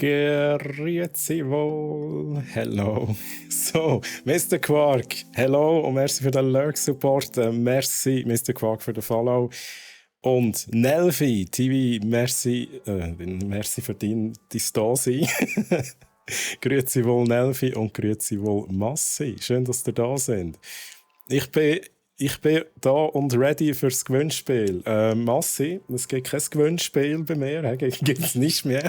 Grüezi wohl. Hello. So, Mr. Quark, hello und merci für den Lurk-Support. Merci, Mr. Quark, für den Follow. Und Nelfi, TV, merci für dein Dasein. Grüezi wohl, Nelfi, und grüezi wohl, Massi. Schön, dass ihr da sind. Ich bin da und ready fürs Gewinnspiel. Massi, es gibt kein Gewinnspiel bei mir, gibt es nicht mehr.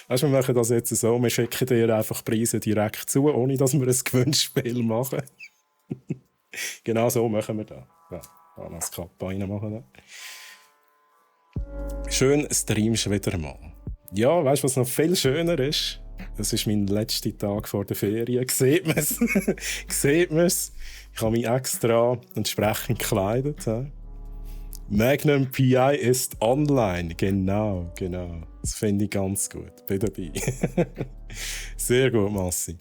Weißt, wir machen das jetzt so, wir schicken dir einfach Preise direkt zu, ohne dass wir ein Gewinnspiel machen. Genau so machen wir das. Ja, das Kappe reinmachen. Schön streamst du wieder mal. Ja, weißt du, was noch viel schöner ist? Das ist mein letzter Tag vor der Ferien. Sieht man es? Sieht man es? Ich habe mich extra entsprechend gekleidet. Magnum PI ist online. Genau. Das finde ich ganz gut. Bin dabei. Sehr gut, Massi.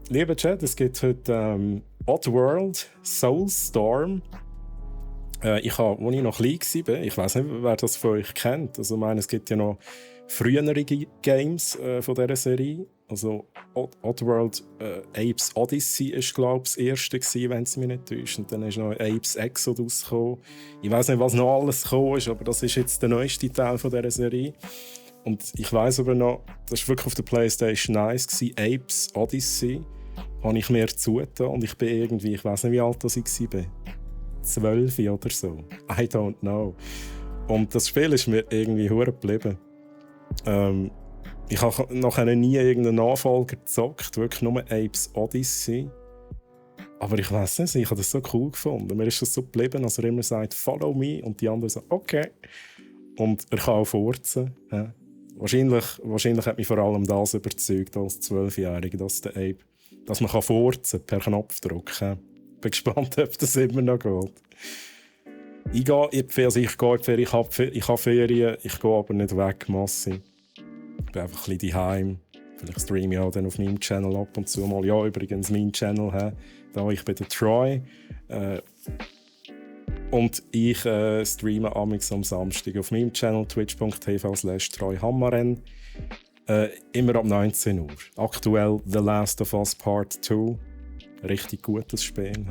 Lieber Chat, es gibt heute Oddworld Soulstorm. Als ich noch klein war, ich weiss nicht, wer das von euch kennt. Also, ich meine, es gibt ja noch frühere Games von dieser Serie. Also Oddworld Apes Odyssey war, glaube ich, das erste, wenn es mich nicht täuscht. Und dann ist noch Apes Exodus gekommen. Ich weiss nicht, was noch alles gekommen ist, aber das ist jetzt der neueste Teil von dieser Serie. Und ich weiss aber noch, das war wirklich auf der PlayStation 1 gewesen, Apes Odyssey. Habe ich mir zugetan und ich bin irgendwie, ich weiss nicht, wie alt ich war. 12 oder so. I don't know. Und das Spiel ist mir irgendwie verdammt geblieben. Ich habe nachher nie irgendeinen Nachfolger gezockt, wirklich nur Apes Odyssey. Aber ich weiss nicht, ich habe das so cool gefunden. Mir ist das so geblieben, dass er immer sagt, follow me, und die anderen sagen, okay. Und er kann auch furzen. Ja. Wahrscheinlich hat mich vor allem das überzeugt als 12-Jähriger, dass man furzen kann per Knopfdruck. Ja. Bin gespannt, ob das immer noch geht. Ich gehe in die Ferien, ich habe Ferien, ich gehe aber nicht weg, Massi. Ich bin einfach ein bisschen daheim. Vielleicht streame ich auch dann auf meinem Channel ab und zu mal. Ja, übrigens, mein Channel, ich bin der Troy. Und ich streame am Samstag auf meinem Channel twitch.tv/TroyHammarren. Immer ab 19 Uhr. Aktuell The Last of Us Part 2. Richtig gutes Spiel.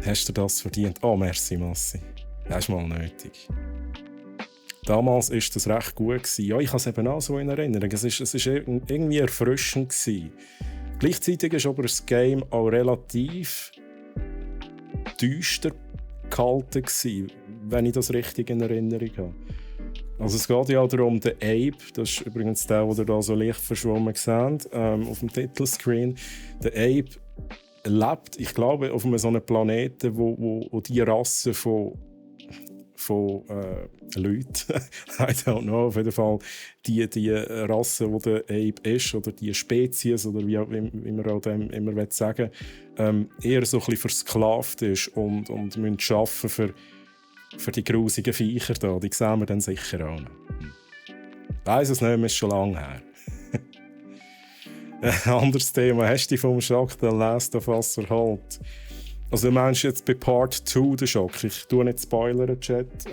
Hast du das verdient? Oh, merci, Massi. Das ist mal nötig. Damals war das recht gut. Ja, ich habe es eben auch so in Erinnerung. Es war irgendwie erfrischend. Gleichzeitig war aber das Game auch relativ düster gehalten, wenn ich das richtig in Erinnerung habe. Also es geht ja darum, der Ape, das ist übrigens der ihr da so leicht verschwommen seht, auf dem Titelscreen. Der Ape lebt, ich glaube, auf einem so einem Planeten, wo die Rasse von Leuten, I don't know, auf jeden Fall die Rasse, die der Ape ist, oder die Spezies, oder wie man auch dem immer sagen will, eher so ein bisschen versklavt ist und müssen arbeiten für die grusigen Viecher da. Die sehen wir dann sicher auch noch. Ich weiss es nicht, ist schon lange her. Ein anderes Thema. Hast du dich vom Schock The Last of Us erholt? Also, du meinst jetzt bei Part 2 den Schock? Ich tue nicht spoilern, Chat.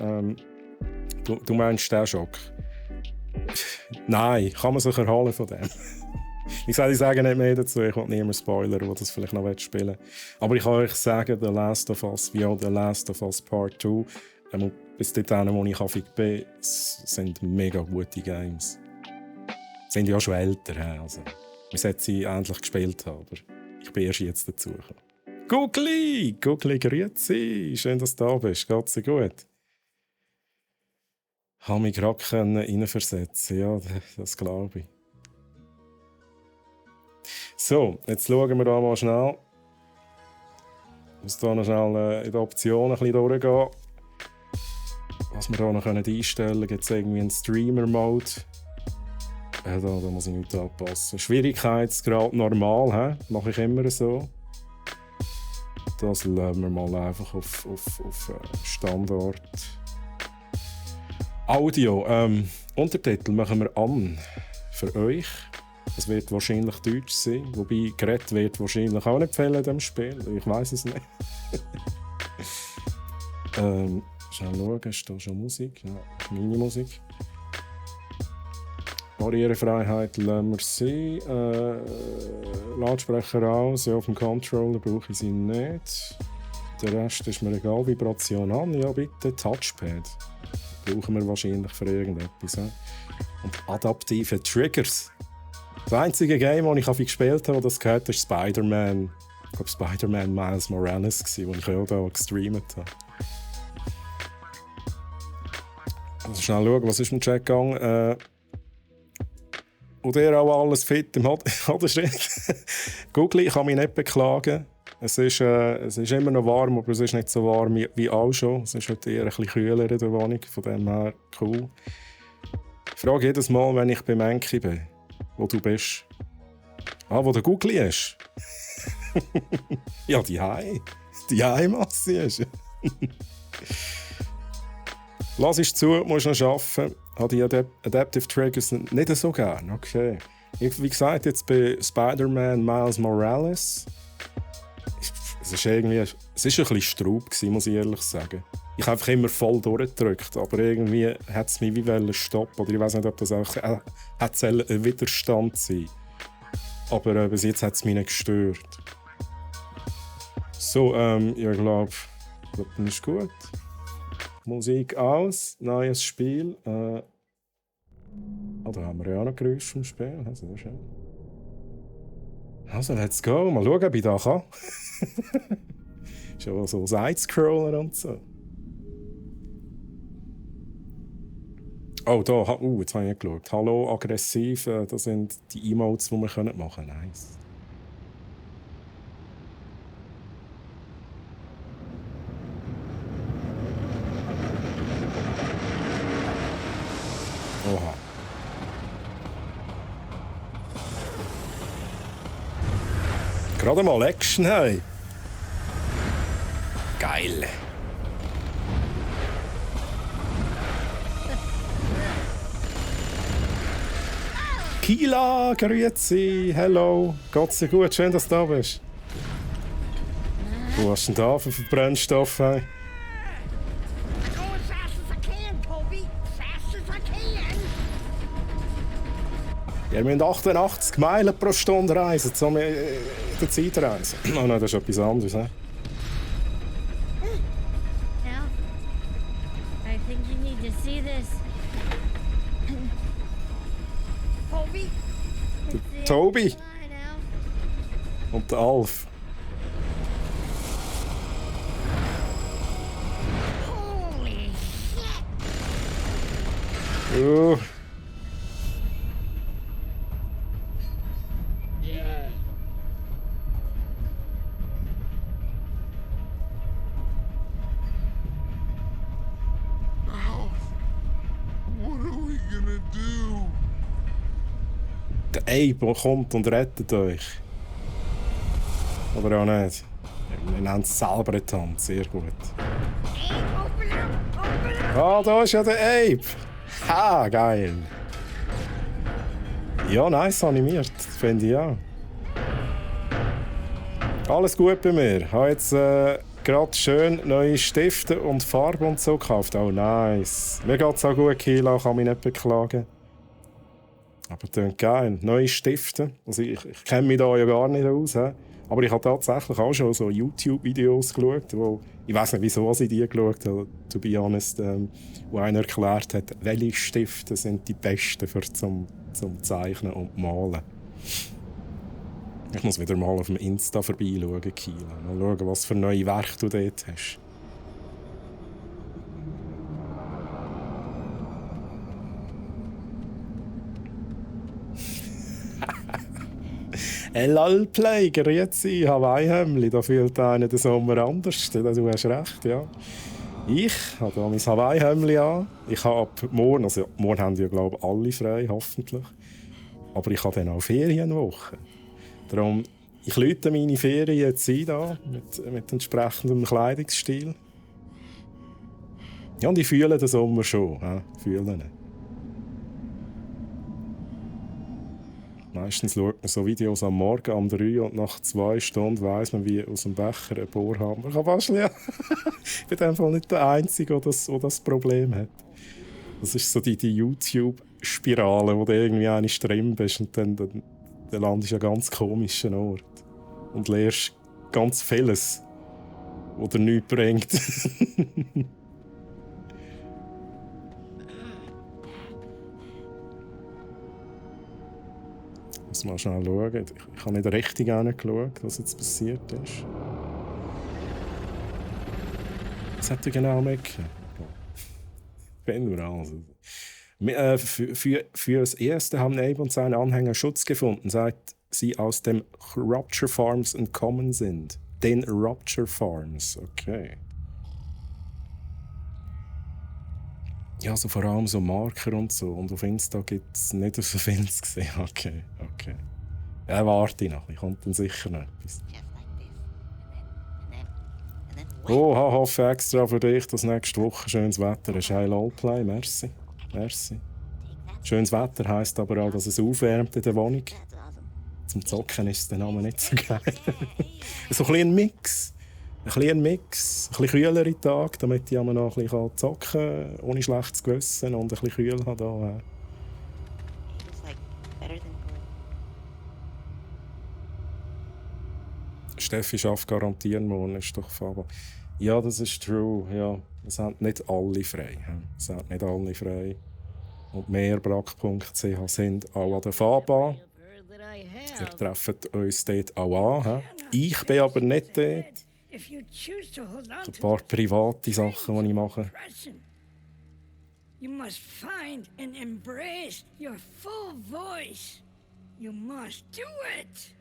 Du meinst den Schock? Nein, kann man sich erholen von dem? Ich sage nicht mehr dazu, ich will niemand spoilern, der das vielleicht noch spielen will. Aber ich kann euch sagen, The Last of Us, wie auch The Last of Us Part 2, bis dorthin, wo ich affig bin, sind mega gute Games. Sind ja schon älter, also wir sollten sie endlich gespielt haben, aber ich bin erst jetzt dazugekommen. Gugli, grüezi, schön, dass du da bist, geht's dir gut? Ich konnte mich gerade reinversetzen, ja, das glaube ich. So, jetzt schauen wir da mal schnell. Ich muss da noch schnell in die Optionen ein bisschen durchgehen. Was wir da noch einstellen können. Gibt es irgendwie einen Streamer-Mode? Da muss ich nichts anpassen. Schwierigkeitsgrad normal, mache ich immer so. Das lassen wir mal einfach auf Standard. Audio. Untertitel machen wir an. Für euch. Es wird wahrscheinlich Deutsch sein. Wobei, geredet wird wahrscheinlich auch nicht fehlen in diesem Spiel. Ich weiss es nicht. Schnell schauen, ist da schon Musik? Ja, meine Musik. Barrierefreiheit lassen wir sie. Lautsprecher aus. Ja, auf dem Controller brauche ich sie nicht. Der Rest ist mir egal. Vibration an. Ja, bitte. Touchpad. Brauchen wir wahrscheinlich für irgendetwas. Und adaptive Triggers. Das einzige Game, das ich gespielt habe, das gehört, ist Spider-Man. Ich glaube, Spider-Man Miles Morales, das ich auch hier gestreamt habe. Also schnell schauen, was ist im Chat gegangen. Und ihr auch alles fit im Hodenschritt. Google, ich kann mich nicht beklagen. Es ist immer noch warm, aber es ist nicht so warm wie auch schon. Es ist halt eher ein bisschen kühler in der Wohnung, von dem her cool. Ich frage jedes Mal, wenn ich bei Menki bin, wo du bist. Wo der Google ist. Ja, die Heimasse ist. Lass es zu, musst noch arbeiten. Habe die Adaptive Triggers nicht so gern. Okay. Wie gesagt, jetzt bei Spider-Man Miles Morales. Es ist ein bisschen Straub, muss ich ehrlich sagen. Ich habe einfach immer voll durchgedrückt, aber irgendwie hat es mich wie stoppen. Oder ich weiß nicht, ob das auch ein Widerstand sein. Aber bis jetzt hat es mich nicht gestört. So, ich glaube, das ist gut. Musik aus, neues Spiel. Da haben wir ja auch noch Geräusche vom Spiel. Also, das ist schön. Also, let's go. Mal schauen, ob ich da kann. Ist ja so Side-Scroller und so. Oh, da. Jetzt habe ich nicht geschaut. Hallo, aggressiv. Das sind die Emotes, die wir machen können. Nice. Oha. Gerade mal Action, hey. Geil. Kila, grüezi, hello. Geht's dir gut? Schön, dass du da bist. Was hast du denn da für Brennstoff, hey? Wir müssen 88 Meilen pro Stunde reisen, um in der Zeit reisen. Oh nein, das ist etwas anderes. Ne? I think you need to see this. Toby. Der Toby und der Alf. Holy shit! Der Abe kommt und rettet euch. Oder auch nicht. Wir nennen es selber einen Tanz, sehr gut. Da ist ja der Abe. Ha, geil. Ja, nice animiert, finde ich auch. Alles gut bei mir. Ich habe jetzt gerade schön neue Stifte und Farbe und so gekauft. Oh, nice. Mir geht es auch gut, Kila, kann mich nicht beklagen. Aber das geil. Neue Stifte. Also ich kenne mich da ja gar nicht aus. He? Aber ich habe tatsächlich auch schon so YouTube-Videos geschaut, wo ich weiß nicht, wieso ich die geschaut habe, to be honest, wo einer erklärt hat, welche Stifte sind die besten zum Zeichnen und Malen. Ich muss wieder mal auf dem Insta vorbeischauen, Kila. Mal schauen, was für neue Werke du dort hast. LL-Play, grüezi, Hawaii-Hemli, da fühlt einer den Sommer anders. Du hast recht, ja. Ich habe hier mein Hawaii-Hemli an. Ich habe ab morgen, also morgen haben ja glaube ich alle frei, hoffentlich. Aber ich habe dann auch Ferienwoche. Darum, ich läute meine Ferien jetzt ein, da, mit entsprechendem Kleidungsstil. Ja, und ich fühle den Sommer schon. Ja, fühle ihn. Meistens schaut man so Videos am Morgen um 3 und nach 2 Stunden weiss man, wie aus dem Becher ein Bohrhammer kann waschen. Ich bin einfach nicht der Einzige, der das Problem hat. Das ist so die YouTube Spirale, wo du irgendwie eine drin bist und dann landest du an ganz komischen Ort. Und lernst ganz vieles, was dir nichts bringt. Muss mal schnell schauen. Ich habe nicht richtig hingeschaut, was jetzt passiert ist. Was hat er genau mitgenommen? Wenn nur also. Für das Erste haben Abe und seine Anhänger Schutz gefunden, seit sie aus dem Rupture Farms entkommen sind. Den Rupture Farms, okay. Ja, also vor allem so Marker und so. Und auf Insta gibt es nicht so viel zu sehen. Okay. Ja, warte noch. Ich komme dann sicher noch etwas. Oh, hoffe extra für dich, dass nächste Woche schönes Wetter ist. Hey, LOLplay, merci. Schönes Wetter heisst aber auch, dass es aufwärmt in der Wohnung. Zum Zocken ist der Name nicht so geil. So ein Mix. Ein bisschen kühlere Tag, damit ich noch ein bisschen zocken kann, ohne schlechtes Gewissen und ein bisschen kühl habe. Steffi schafft garantieren morgen, ist doch Faba. Ja, das ist true. Ja, es sind nicht alle frei. Und mehr Brack.ch sind auch an der Faba. Ihr trefft uns dort auch an. Ich bin aber nicht dort. Ein paar private Sachen, die ich mache. You must find and embrace your full voice. You must do it.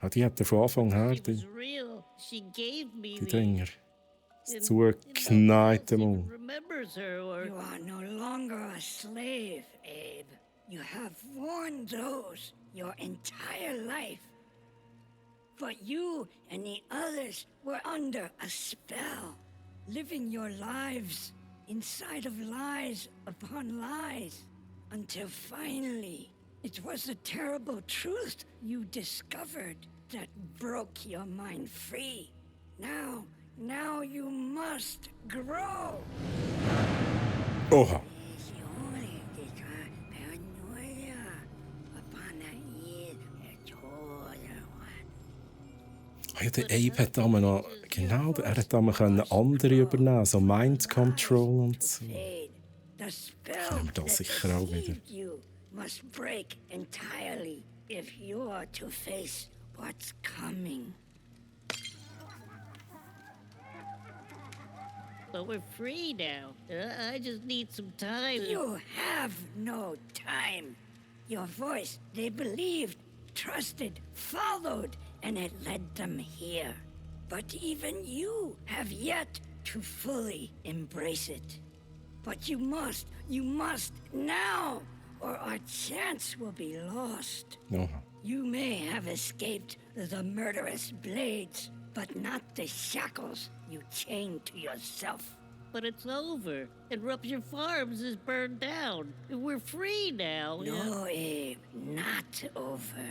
Ja, die hat von Anfang her die Dinger. Das zugekneite Mund. You are no longer a slave, Abe. You have worn those your entire life. But you and the others were under a spell, living your lives inside of lies upon lies, until finally it was the terrible truth you discovered that broke your mind free. Now you must grow. Oha. Ja, der Abe hat aber noch, genau, er hat aber andere übernehmen, so Mind Control und so. Können wir das sicher auch wieder. Must break entirely if you're to face what's coming. But we're free now. I just need some time. You have no time. Your voice, they believed, trusted, followed, and it led them here. But even you have yet to fully embrace it. But you must now, or our chance will be lost. Oha. You may have escaped the murderous blades, but not the shackles you chained to yourself. But it's over. And Rupture Farms is burned down. We're free now. No, Abe, not over.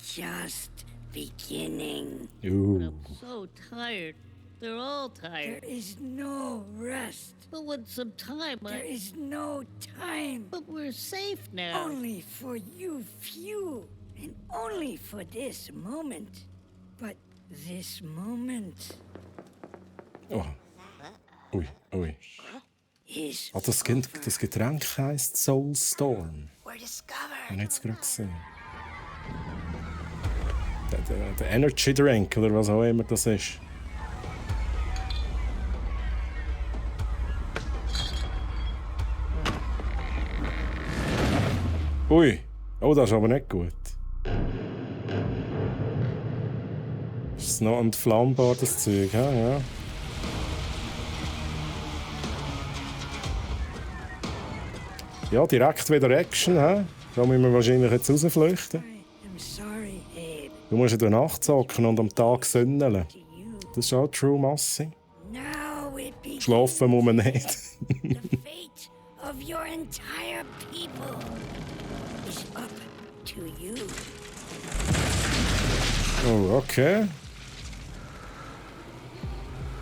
Just beginning. Ooh. I'm so tired. They're all tired. There is no rest. But with some time, There is no time. But we're safe now. Only for you few, and only for this moment. But this moment Oha. Ui. is Ah, das Getränk heisst Soulstorm. we're discovered. Ich habe jetzt gerade gesehen. Der Energy Drink oder was auch immer das ist. Ui. Oh, das ist aber nicht gut. Ist es noch entflammbar, das Zeug? Ja. Ja, direkt wieder Action. Da müssen wir wahrscheinlich jetzt rausflüchten. I'm sorry, Abe. Du musst in der Nacht zocken und am Tag sünneln. To you. Das ist auch True Masse. Now it begins. Schlafen muss man nicht. The fate of your entire people is up to you. Oh, okay.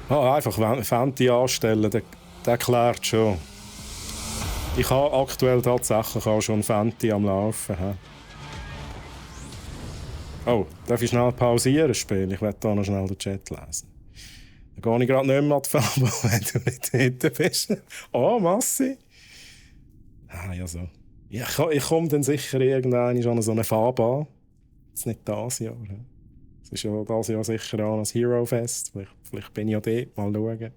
Einfach Fenty anstellen, der klärt schon. Ich habe aktuell tatsächlich auch schon Fenty am Laufen. He? Oh, darf ich schnell pausieren, das Spiel? Ich werde hier noch schnell den Chat lesen. Dann gehe ich gerade nicht mehr an die Farbe, wenn du nicht hinten bist. Oh, Massi. Ja so. Ich komme dann sicher irgendwann an so eine Farbe an. Jetzt nicht dieses Jahr. Es ist ja dieses Jahr sicher auch ein Hero Fest. Vielleicht bin ich ja dort. Mal schauen.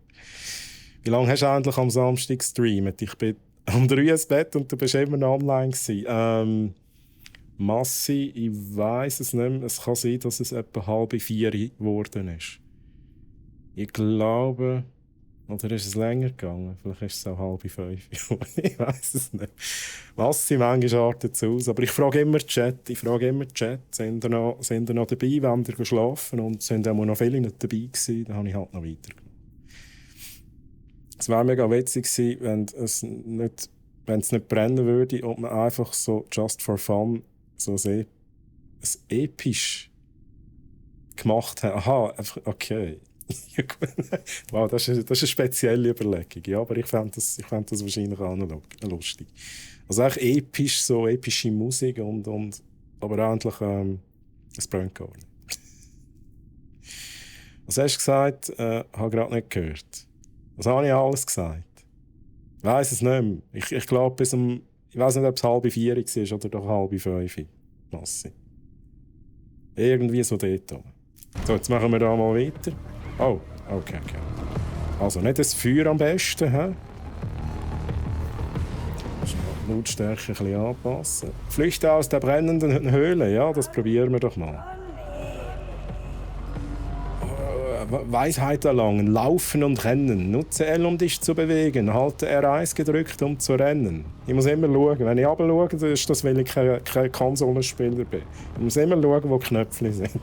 Wie lange hast du eigentlich am Samstag gestreamt? Ich bin um 3 ins Bett und du bist immer noch online gewesen. Massi, ich weiss es nicht mehr. Es kann sein, dass es etwa 3:30 geworden ist. Ich glaube... Oder ist es länger gegangen? Vielleicht ist es auch 4:30. Ich weiss es nicht. Massi, manchmal artet es aus. Aber ich frage immer Chat. Sind ihr noch dabei? Wollen ihr schlafen? Und sind auch noch viele nicht dabei gewesen? Dann habe ich halt noch weitergemacht. Es wäre mega witzig gewesen, wenn es nicht brennen würde und man einfach so just for fun so ein episch gemacht hat. Aha, okay. Wow, das ist eine spezielle Überlegung. Ja, aber ich fände das wahrscheinlich auch noch lustig. Also eigentlich episch, so epische Musik aber eigentlich es brennt gar nicht. Was hast du gesagt? Habe gerade nicht gehört. Was habe ich alles gesagt? Ich weiss es nicht mehr. Ich glaube, ich weiss nicht, ob es 4:30 war oder doch 4:30. Massi. Irgendwie so dort. So, jetzt machen wir da mal weiter. Oh, okay. Also nicht das Feuer am besten, hä? Lautstärke ein bisschen anpassen. Flüchte aus der brennenden Höhle, ja, das probieren wir doch mal. Weisheit erlangen, laufen und rennen. Nutze L, um dich zu bewegen. Halte R1 gedrückt, um zu rennen. Ich muss immer schauen. Wenn ich runterschaue, dann ist das, weil ich kein Konsolenspieler bin. Ich muss immer schauen, wo die Knöpfe sind.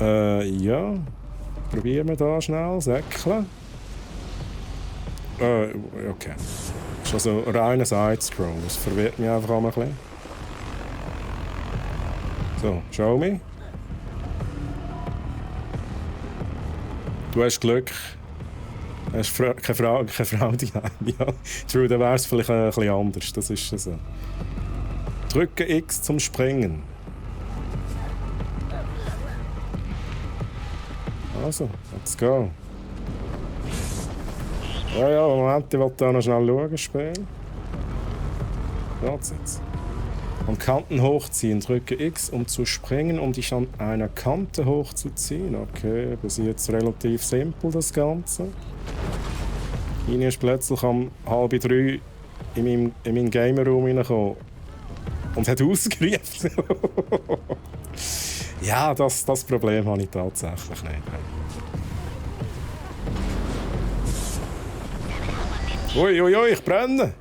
Ja. Probieren wir da schnell. Säckeln. Okay. Das ist also reiner Side-Scroll. Das verwirrt mich einfach ein bisschen. So, schau mich. Du hast Glück. Du hast keine Frau daheim. Ja. True, dann wäre es vielleicht ein bisschen anders. Das ist so. Drücke X zum Springen. Also, let's go. Ja, Moment, ich will da noch schnell schauen, Spiel. Geht's jetzt? An Kanten hochziehen, drücke X, um zu springen, um dich an einer Kante hochzuziehen. Okay, das ist jetzt relativ simpel, das Ganze. Ini ist plötzlich um 2:30 in meinen Gamer-Room reingekommen und hat ausgerufen. Ja, das Problem habe ich tatsächlich nicht. Ui, ich brenne!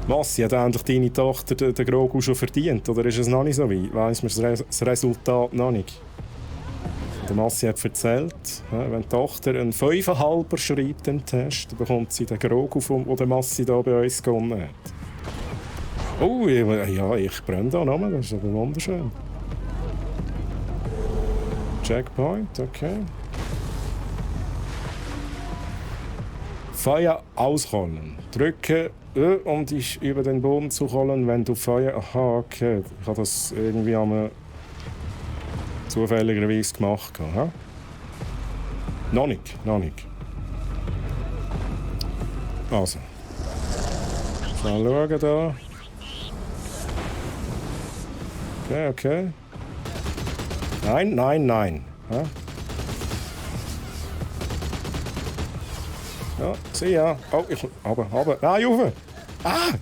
Massi, hat endlich deine Tochter den Grogu schon verdient? Oder ist es noch nicht so weit? Weiss man das Resultat noch nicht? Der Massi hat erzählt, wenn die Tochter einen 5,5er schreibt im Test, dann bekommt sie den Grogu, den der Massi hier bei uns gewonnen hat. Oh, ja, ich brenne da nochmal, das ist aber wunderschön. Checkpoint, okay. Feuer ausrollen. Drücke um dich über den Boden zu rollen, wenn du Feuer... Aha, okay. Ich habe das irgendwie zufälligerweise gemacht. Ha? Noch nicht. Also. Mal schauen da. Okay. Nein. Ha? Ja, sieh ja. Oh, aber. Nein, rauf! Ah!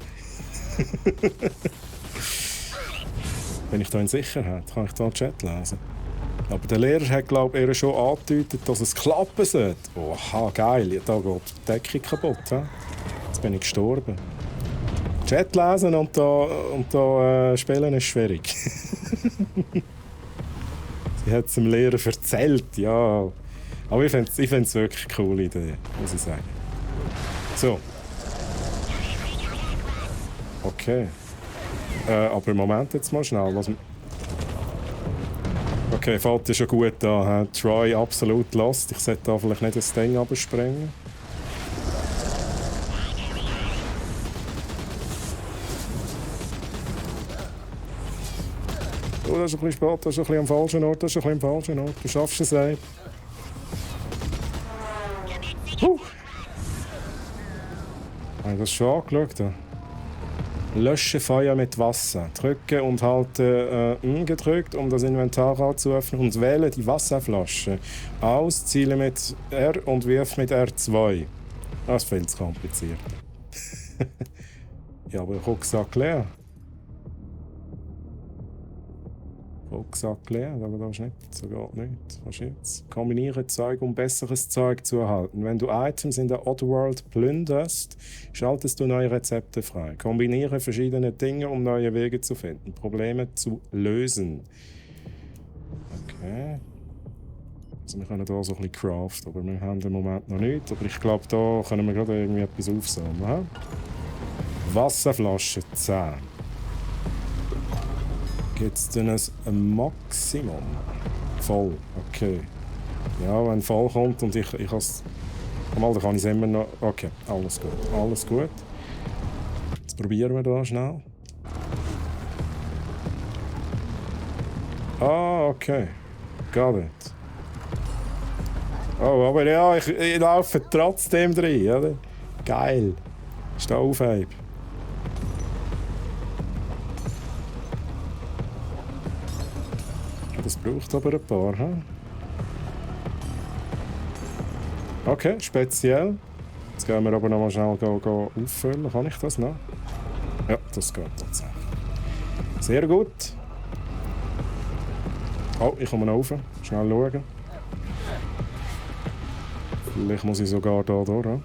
Bin ich da in Sicherheit? Kann ich da den Chat lesen? Aber der Lehrer hat, glaube ich, schon angedeutet, dass es klappen sollte. Oha, geil. Da geht die Decke kaputt. He? Jetzt bin ich gestorben. Chat lesen und da spielen ist schwierig. Sie hat es dem Lehrer erzählt, ja. Aber ich finde es wirklich eine coole Idee, muss ich sagen. So. Okay. Aber Moment jetzt mal schnell. Okay, fällt ja schon gut an. Troy absolut lost. Ich sollte da vielleicht nicht das Ding absprengen. Oh, das ist ein bisschen spät, das ist ein bisschen am falschen Ort, das ist ein bisschen am falschen Ort. Du schaffst es, ey. Habe ich das schon angeschaut? Lösche Feuer mit Wasser. Drücke und halte gedrückt, um das Inventar zu öffnen und wähle die Wasserflasche aus, ziele mit R und wirf mit R2. Das ist viel zu kompliziert. Ja, aber Rucksack leer. Rucksack leer, aber das ist nicht, so geht nicht. Was ist jetzt? Kombiniere Zeug, um besseres Zeug zu erhalten. Wenn du Items in der Oddworld plünderst, schaltest du neue Rezepte frei. Kombiniere verschiedene Dinge, um neue Wege zu finden. Probleme zu lösen. Okay. Also wir können hier so ein bisschen craften, aber wir haben im Moment noch nichts. Aber ich glaube, da können wir gerade irgendwie etwas aufsammeln. Wasserflasche 10. Gibt es denn ein Maximum? Voll, okay. Ja, wenn voll kommt und ich habe es... Mal, dann kann ich es immer noch... Okay, alles gut, alles gut. Jetzt probieren wir da schnell. Ah, okay. Got it. Oh, aber ja, ich laufe trotzdem drin, oder? Geil. Steh auf, Abe. Das braucht aber ein paar. Hm? Okay, speziell. Jetzt gehen wir aber noch mal schnell auffüllen. Kann ich das noch? Ja, das geht tatsächlich. Sehr gut. Oh, ich komme noch rauf. Schnell schauen. Vielleicht muss ich sogar hier durch. Hm?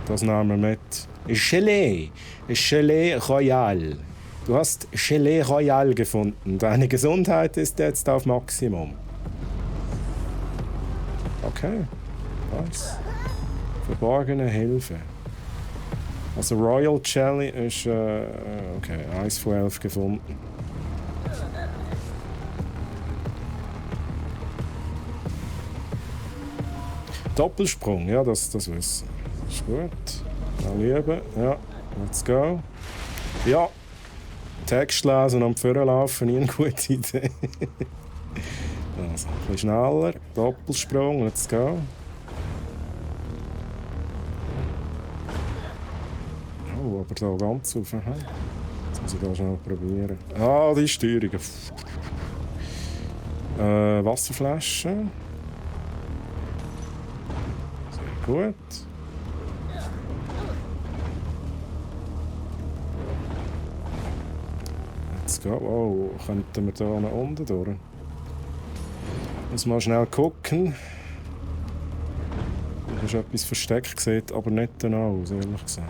Das nehmen wir mit. Gelee. Gelee Royal. Du hast Gelee Royal gefunden. Deine Gesundheit ist jetzt auf Maximum. Okay. Nice. Verborgene Hilfe. Also Royal Jelly ist... okay, 1 von 11 gefunden. Doppelsprung, ja, das wissen. Ist gut. Mal lieben. Ja, let's go. Ja. Text lesen und am Führer laufen, nie eine gute Idee. Also, ein bisschen schneller. Doppelsprung, let's go. Oh, aber da ganz auf. Jetzt muss ich da schnell probieren. Ah, die Steuerung. Wasserflasche. Sehr gut. Oh, könnten wir da nach unten durch? Muss mal schnell gucken. Da ist etwas versteckt, sieht aber nicht danach aus, ehrlich gesagt.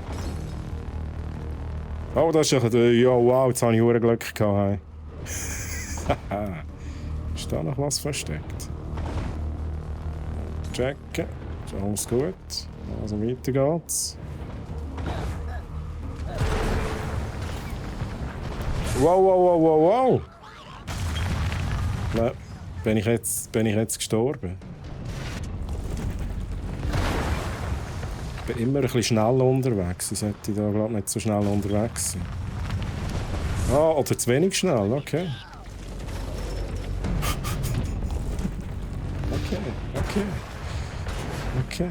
Oh, das ist ja wow, jetzt habe ich verdammt Glück gehabt. Ist da noch was versteckt? Checken. Ist alles gut. Also weiter geht's. Wow. Nein, bin ich jetzt gestorben? Ich bin immer ein bisschen schnell unterwegs. Ich sollte da gerade nicht so schnell unterwegs sein. Ah, oder zu wenig schnell, okay. Okay.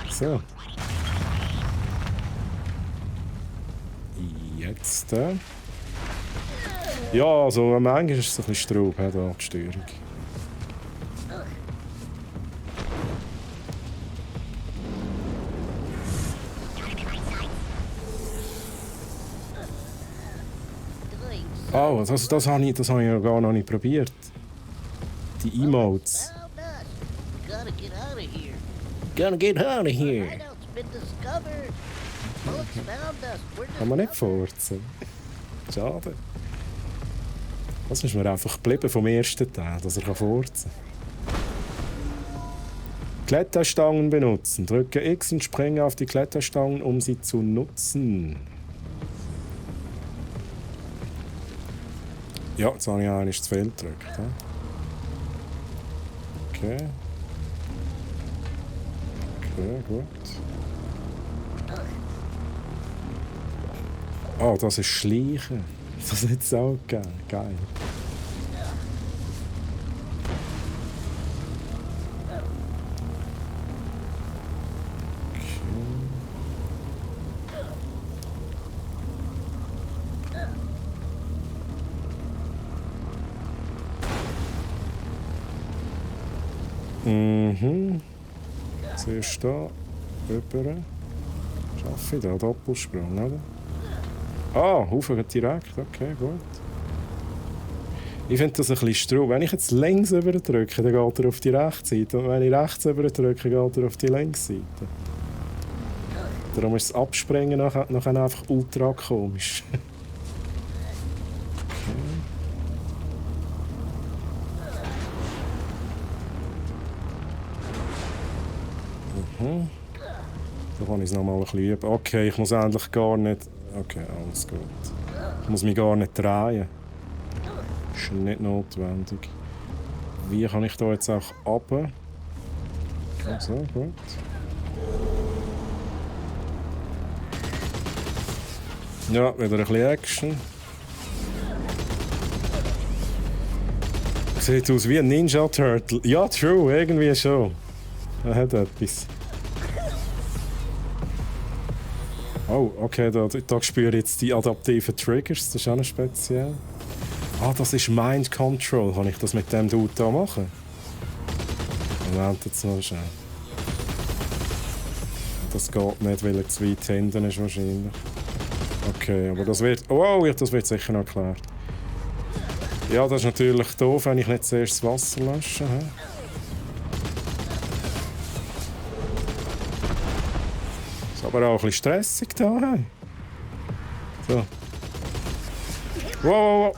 So. Jetzt. Ja, also manchmal ist es ein bisschen Straub, da die Steuerung. Oh, das habe ich ja gar noch nicht probiert. Die Emotes. Gotta get out of here. Kann man nicht furzen. Schade. Das ist mir einfach geblieben vom ersten Teil, dass er furzen kann. Kletterstangen benutzen. Drücke X und springe auf die Kletterstangen, um sie zu nutzen. Ja, jetzt habe ich einmal zu viel gedrückt. Ja. Okay. Okay, gut. Oh, das ist Schleichen. Das ist jetzt auch geil. Geil. Mhm. Zuerst da, rüber. Schaffe ich da, Doppelsprung, oder? Ah, Haufen direkt, okay, gut. Ich finde das ein bisschen strub. Wenn ich jetzt links überdrücke, dann geht er auf die rechte Seite. Und wenn ich rechts überdrücke, geht er auf die linke Seite. Darum ist das Abspringen nachher einfach ultra komisch. Mhm. Da kann ich es nochmal ein bisschen üben. Okay, ich muss endlich gar nicht... Okay, alles gut. Ich muss mich gar nicht drehen. Das ist nicht notwendig. Wie kann ich da jetzt auch runter? So, gut. Ja, wieder ein bisschen Action. Sieht aus wie ein Ninja Turtle. Ja, true, irgendwie schon. Er hat etwas. Oh, okay, da spüre ich jetzt die adaptiven Triggers. Das ist auch noch speziell. Ah, das ist Mind Control. Kann ich das mit dem Dude da machen? Moment, jetzt noch schnell. Das geht nicht, weil er zu weit hinten ist wahrscheinlich. Okay, aber das wird... Oh, das wird sicher noch erklärt. Ja, das ist natürlich doof, wenn ich nicht zuerst das Wasser lösche. Ist aber auch ein bisschen stressig da. He? So. Wow.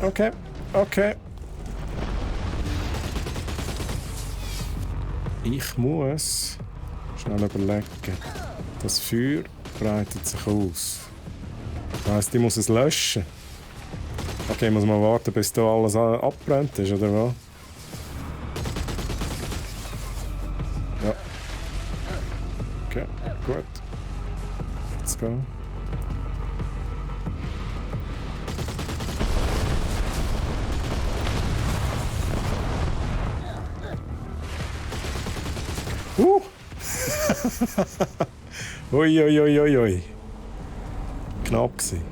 Okay, okay. Ich muss schnell überlegen. Das Feuer breitet sich aus. Das heisst, ich muss es löschen. Okay, ich muss mal warten, bis da alles abbrennt ist, oder was? Ja. Okay, gut. Let's go. Ui. Knapp gewesen.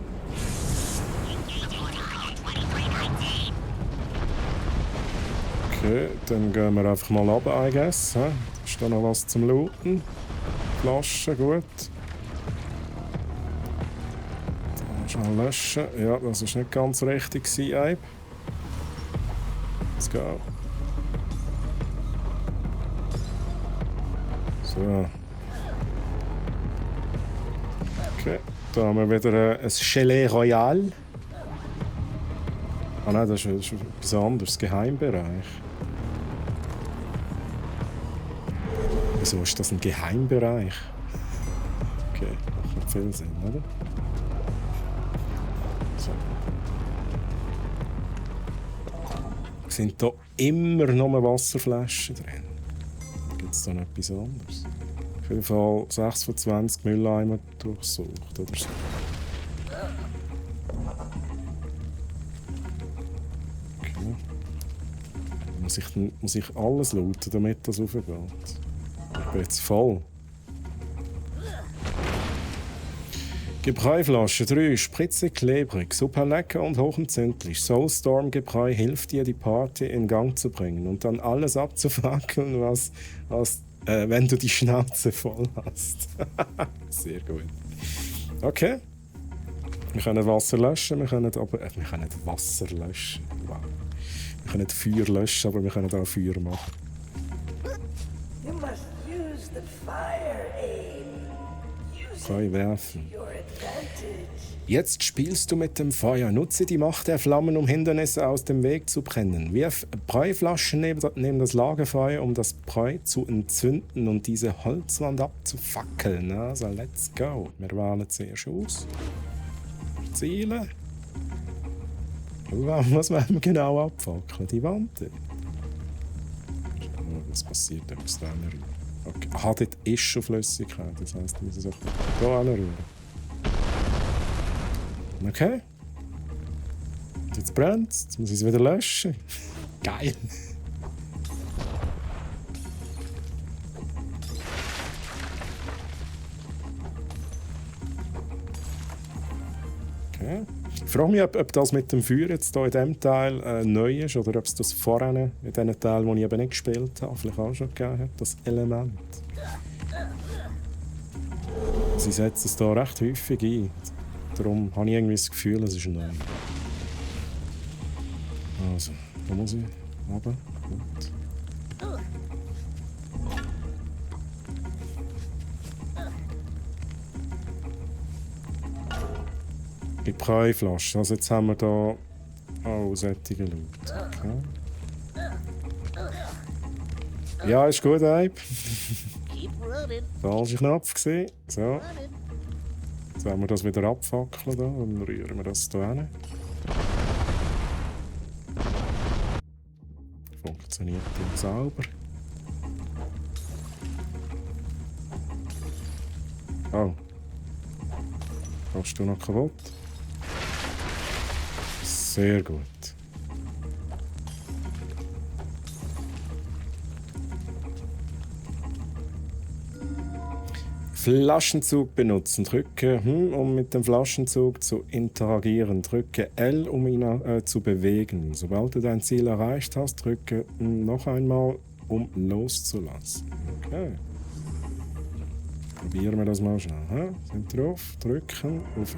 Okay, dann gehen wir einfach mal runter, I guess. Ist da noch was zum Looten? Flaschen, gut. Schnell löschen. Ja, das war nicht ganz richtig, Abe. Let's go. So. Okay, da haben wir wieder ein Gelee Royal. Ah nein, das ist etwas anderes, Geheimbereich. Wieso ist das ein Geheimbereich? Okay, macht viel Sinn, oder? So. Sind da immer noch Wasserflaschen drin? Gibt es da noch etwas anderes? Auf jeden Fall 6 von 20 Mülleimer durchsucht oder so. Okay. Muss ich alles looten, damit das raufgeht? Ich bin jetzt voll. Gebräuflasche 3, spritzig, klebrig, super lecker und hochentzündlich. Soulstorm-Gebräu hilft dir, die Party in Gang zu bringen und dann alles abzufackeln, wenn du die Schnauze voll hast. Sehr gut. Okay. Wir können Wasser löschen, wir können Wasser löschen. Wow. Wir können Feuer löschen, aber wir können auch Feuer machen. You must use the fire, Abe. Use Feuer werfen. it to your advantage. Jetzt spielst du mit dem Feuer. Nutze die Macht der Flammen, um Hindernisse aus dem Weg zu brennen. Wirf Bräuflaschen neben das Lagerfeuer, um das Bräu zu entzünden und diese Holzwand abzufackeln. Also, let's go. Wir wählen zuerst aus. Ziele. Was wollen wir genau abfackeln? Die Wand? Was passiert, wenn wir es da rühren? Okay. Aha, dort ist schon Flüssigkeit. Das heisst, wir müssen es auch hier rühren. Okay. Jetzt brennt es. Jetzt muss ich es wieder löschen. Geil. Okay. Ich frage mich, ob das mit dem Feuer jetzt hier in diesem Teil neu ist oder ob es das vorher in den Teil, den ich eben nicht gespielt habe, vielleicht auch schon gegeben hat, das Element. Sie setzen es hier recht häufig ein. Darum habe ich irgendwie das Gefühl, es ist neu. Also, da muss ich runter. Gut. Die Preiflasche. Also jetzt haben wir hier auch solche Leute. Okay. Ja, ist gut, Abe. Keep running. Falscher Knopf gesehen. So. Running. Jetzt werden wir das wieder abfackeln. Da. Dann rühren wir das hier hin. Funktioniert dann sauber. Oh. Hast du noch kaputt? Sehr gut. Flaschenzug benutzen. Drücke, um mit dem Flaschenzug zu interagieren. Drücke L, um ihn zu bewegen. Sobald du dein Ziel erreicht hast, drücke noch einmal, um loszulassen. Okay. Probieren wir das mal schnell. He? Sind drauf, drücken, auf.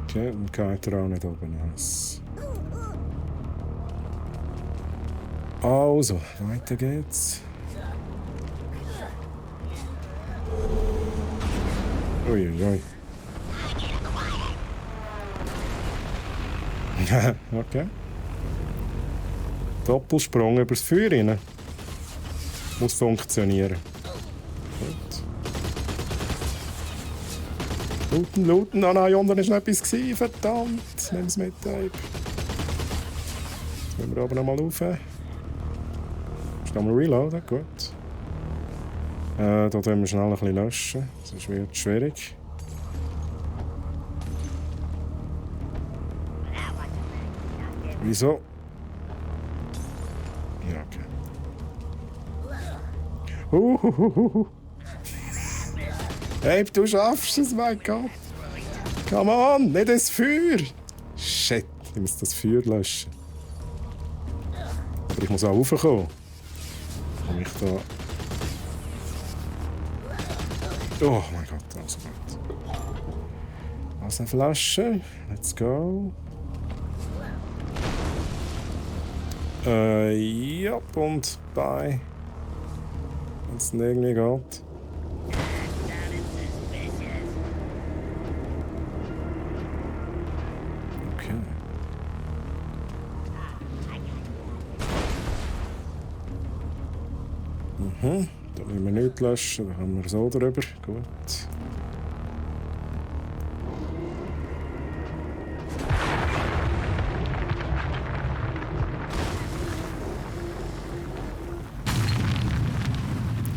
Okay, dann geht er auch nicht oben aus. Also, weiter geht's. Uiuiui. Okay. Doppelsprung übers Feuer rein. Muss funktionieren. Gut. Looten. Ah nein, unten war noch etwas. Verdammt. Nimm es mit, Abe. Jetzt müssen wir aber noch mal rauf. Jetzt kann man reloaden. Gut. Da tun wir schnell ein bisschen löschen. Sonst wird es schwierig. Wieso? Ja, okay. Hey, du schaffst es, mein Gott. Come on, nicht das Feuer. Shit, ich muss das Feuer löschen. Aber ich muss auch raufkommen. Kann ich da... Oh mein Gott, also gut. Also eine Flasche. Let's go. Ja, und bei. Wenn es irgendwie geht. Okay. Da müssen wir nicht löschen, da haben wir so drüber. Gut.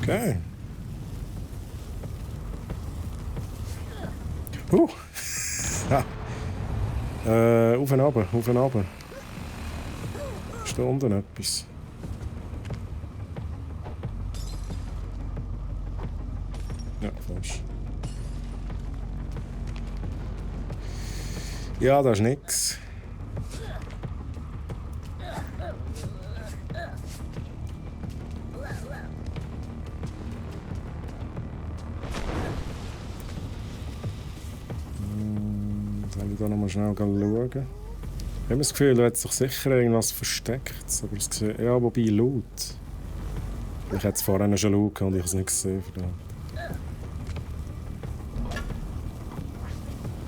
Okay. Auf und runter, auf und runter. Ist da unten etwas? Ja, falsch. Ja, da ist nichts. Soll ich da noch mal schnell schauen? Ich habe das Gefühl, da hat sich sicher irgendwas versteckt. Aber es sieht, ja, wobei Loot. Ich hätte es vorhin schon Loot und ich habe es nicht gesehen. Verdammt.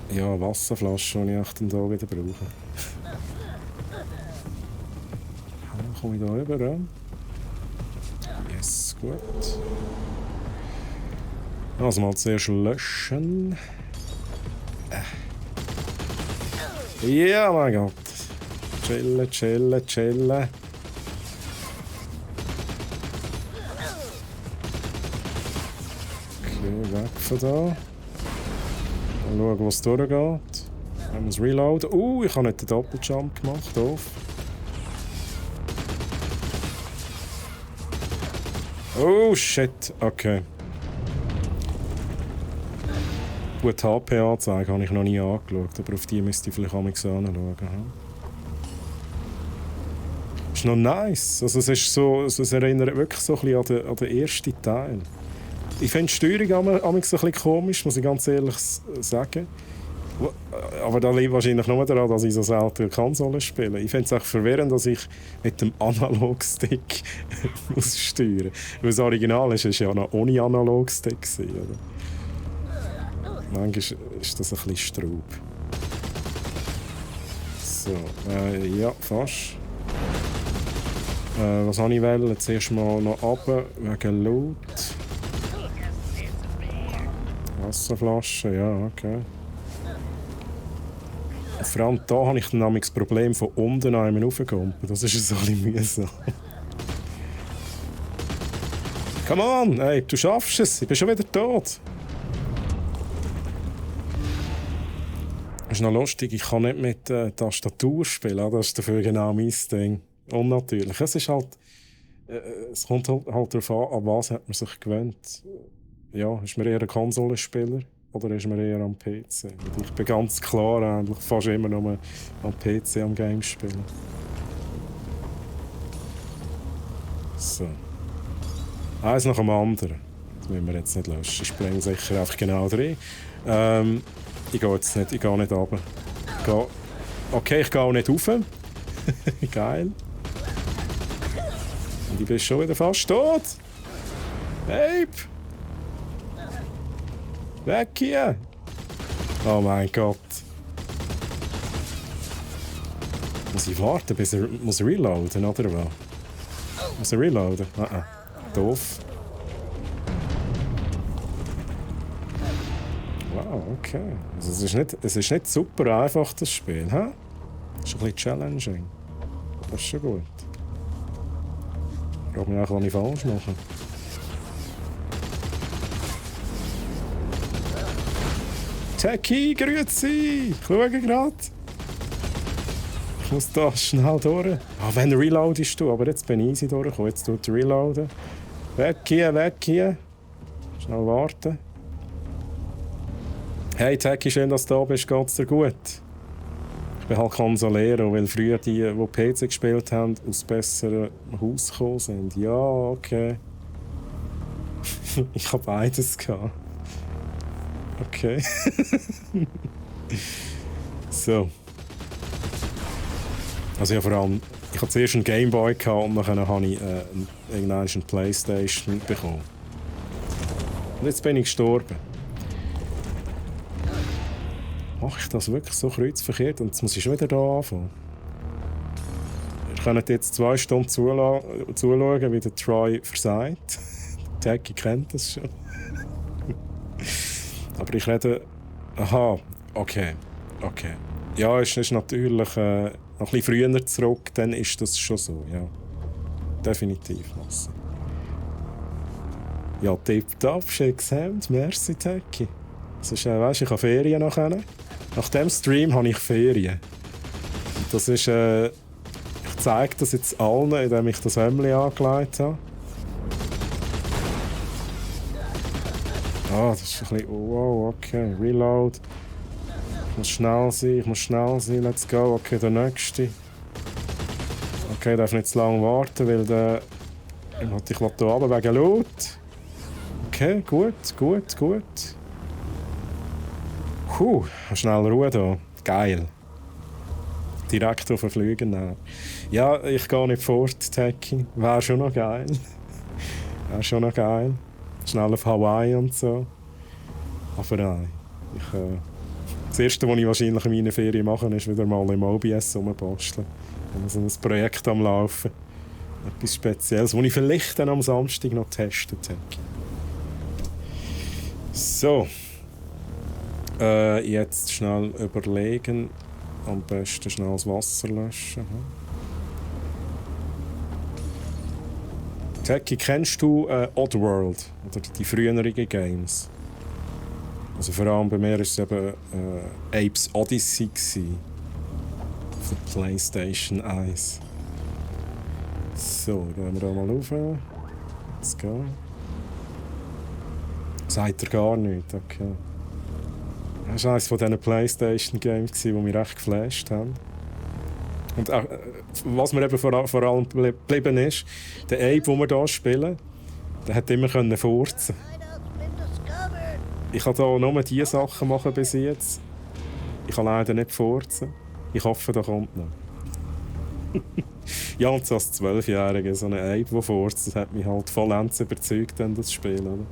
Ja, Wasserflasche, die ich dann hier wieder brauche. Dann komme ich da rüber. Yes, gut. Also mal zuerst löschen. Ja, mein Gott. Chillen, chillen, chillen. Okay, weg von da. Mal schauen, was durchgeht. Ich muss reloaden. Ich habe nicht den Doppeljump gemacht. Doof. Oh, shit. Okay. Gut, HP-Anzeige habe ich noch nie angeschaut, aber auf die müsste ich vielleicht auch mal anschauen. Ist noch nice. Also es erinnert wirklich so ein bisschen an den ersten Teil. Ich finde die Steuerung manchmal ein bisschen komisch, muss ich ganz ehrlich sagen. Aber das liegt wahrscheinlich nur daran, dass ich so selten Konsolen spiele. Ich finde es auch verwirrend, dass ich mit dem Analogstick muss steuern muss. Weil das Original ist ja noch ohne Analogstick. Oder? Manchmal ist das ein bisschen Straub. So, ja, fast. Was habe ich wollen? Jetzt erstmal noch runter, wegen Loot. Wasserflaschen, ja, okay. Und vor allem hier habe ich dann das Problem von unten einmal raufgekommen. Das ist so ein bisschen mühsam. Come on, ey, du schaffst es, ich bin schon wieder tot. Das ist noch lustig, ich kann nicht mit Tastatur spielen, das ist dafür genau mein Ding. Unnatürlich. Es ist halt, es kommt halt darauf an was hat man sich gewöhnt. Ja, ist man eher ein Konsolenspieler oder ist man eher am PC? Ich bin ganz klar eigentlich fast immer nur am PC am Games spielen. So. Eins nach dem anderen. Das müssen wir jetzt nicht löschen. Ich springe sicher einfach genau drin. Ich gehe jetzt nicht, ich gehe nicht runter. Okay, ich gehe auch nicht rauf. Geil. Und ich bin schon wieder fast tot. Ape! Weg hier! Oh mein Gott. Muss ich warten, bis er muss reloaden, oder was? Muss er reloaden? Doof. Wow, okay. Also es ist nicht super einfach, das Spiel, hä? Es ist ein bisschen challenging. Das ist schon gut. Ich frage mich auch, was ich falsch mache. Techie, grüezi! Ich schaue gerade. Ich muss da schnell durch. Wenn reloadest du, aber jetzt bin ich easy durchgekommen. Jetzt tut er reloaden. Weg hier, weg hier. Schnell warten. Hey Techie, schön, dass du da bist. Geht's dir gut? Ich bin halt Konsolero, weil früher die PC gespielt haben, aus besserem Haus gekommen sind. Ja, okay. Ich habe beides gehabt. Okay. So. Also ja, vor allem, ich hatte zuerst einen Gameboy und dann habe ich irgendwann eine Playstation bekommen. Und jetzt bin ich gestorben. Mache ich das wirklich so kreuzverkehrt? Und jetzt muss ich schon wieder hier anfangen. Ihr könnt jetzt 2 Stunden zuschauen, wie der Troy versagt. Der Techie kennt das schon. Aber ich rede... Aha, okay. Ja, es ist natürlich noch ein bisschen früher zurück, dann ist das schon so, ja. Definitiv, Masse. Ja, tipptopp, schickes Hemd, merci, Techie. Das ist, weißt, ich habe Ferien nachher. Nach dem Stream habe ich Ferien. Und das ist, ich zeige das jetzt allen, indem ich das Hemdli angelegt habe. Das ist ein bisschen... Wow, okay. Reload. Ich muss schnell sein, let's go. Okay, der nächste. Okay, ich darf nicht zu lange warten, weil der... Ich will hier runter wegen Loot. Okay, gut. Schnell Ruhe hier. Geil. Direkt auf den Flügen nehmen. Ja, ich gehe nicht fort, Techie. Wäre schon noch geil. Schnell auf Hawaii und so. Aber nein. Das Erste, was ich wahrscheinlich in meinen Ferien mache, ist wieder mal im OBS rumbasteln. Und so ein Projekt am Laufen. Etwas Spezielles, das ich vielleicht dann am Samstag noch getestet habe. So. Jetzt schnell überlegen. Am besten schnell das Wasser löschen. Techie, kennst du Oddworld? Oder die früheren Games? Also vor allem bei mir war es eben Apes Odyssey gewesen. Auf der PlayStation 1. So, gehen wir da mal rauf. Let's go. Sagt er gar nicht, okay. Das war eines von diesen PlayStation-Games, die mich recht geflasht haben. Und auch, was mir eben vor allem geblieben ist, der Ape, den wir hier spielen, der hat immer furzen. Ich kann hier nur diese Sachen machen bis jetzt. Ich kann leider nicht furzen. Ich hoffe, da kommt noch. Ja, und so als 12-Jähriger, so ein Ape, der furzt, das hat mich halt vollends überzeugt, das Spiel. Oder?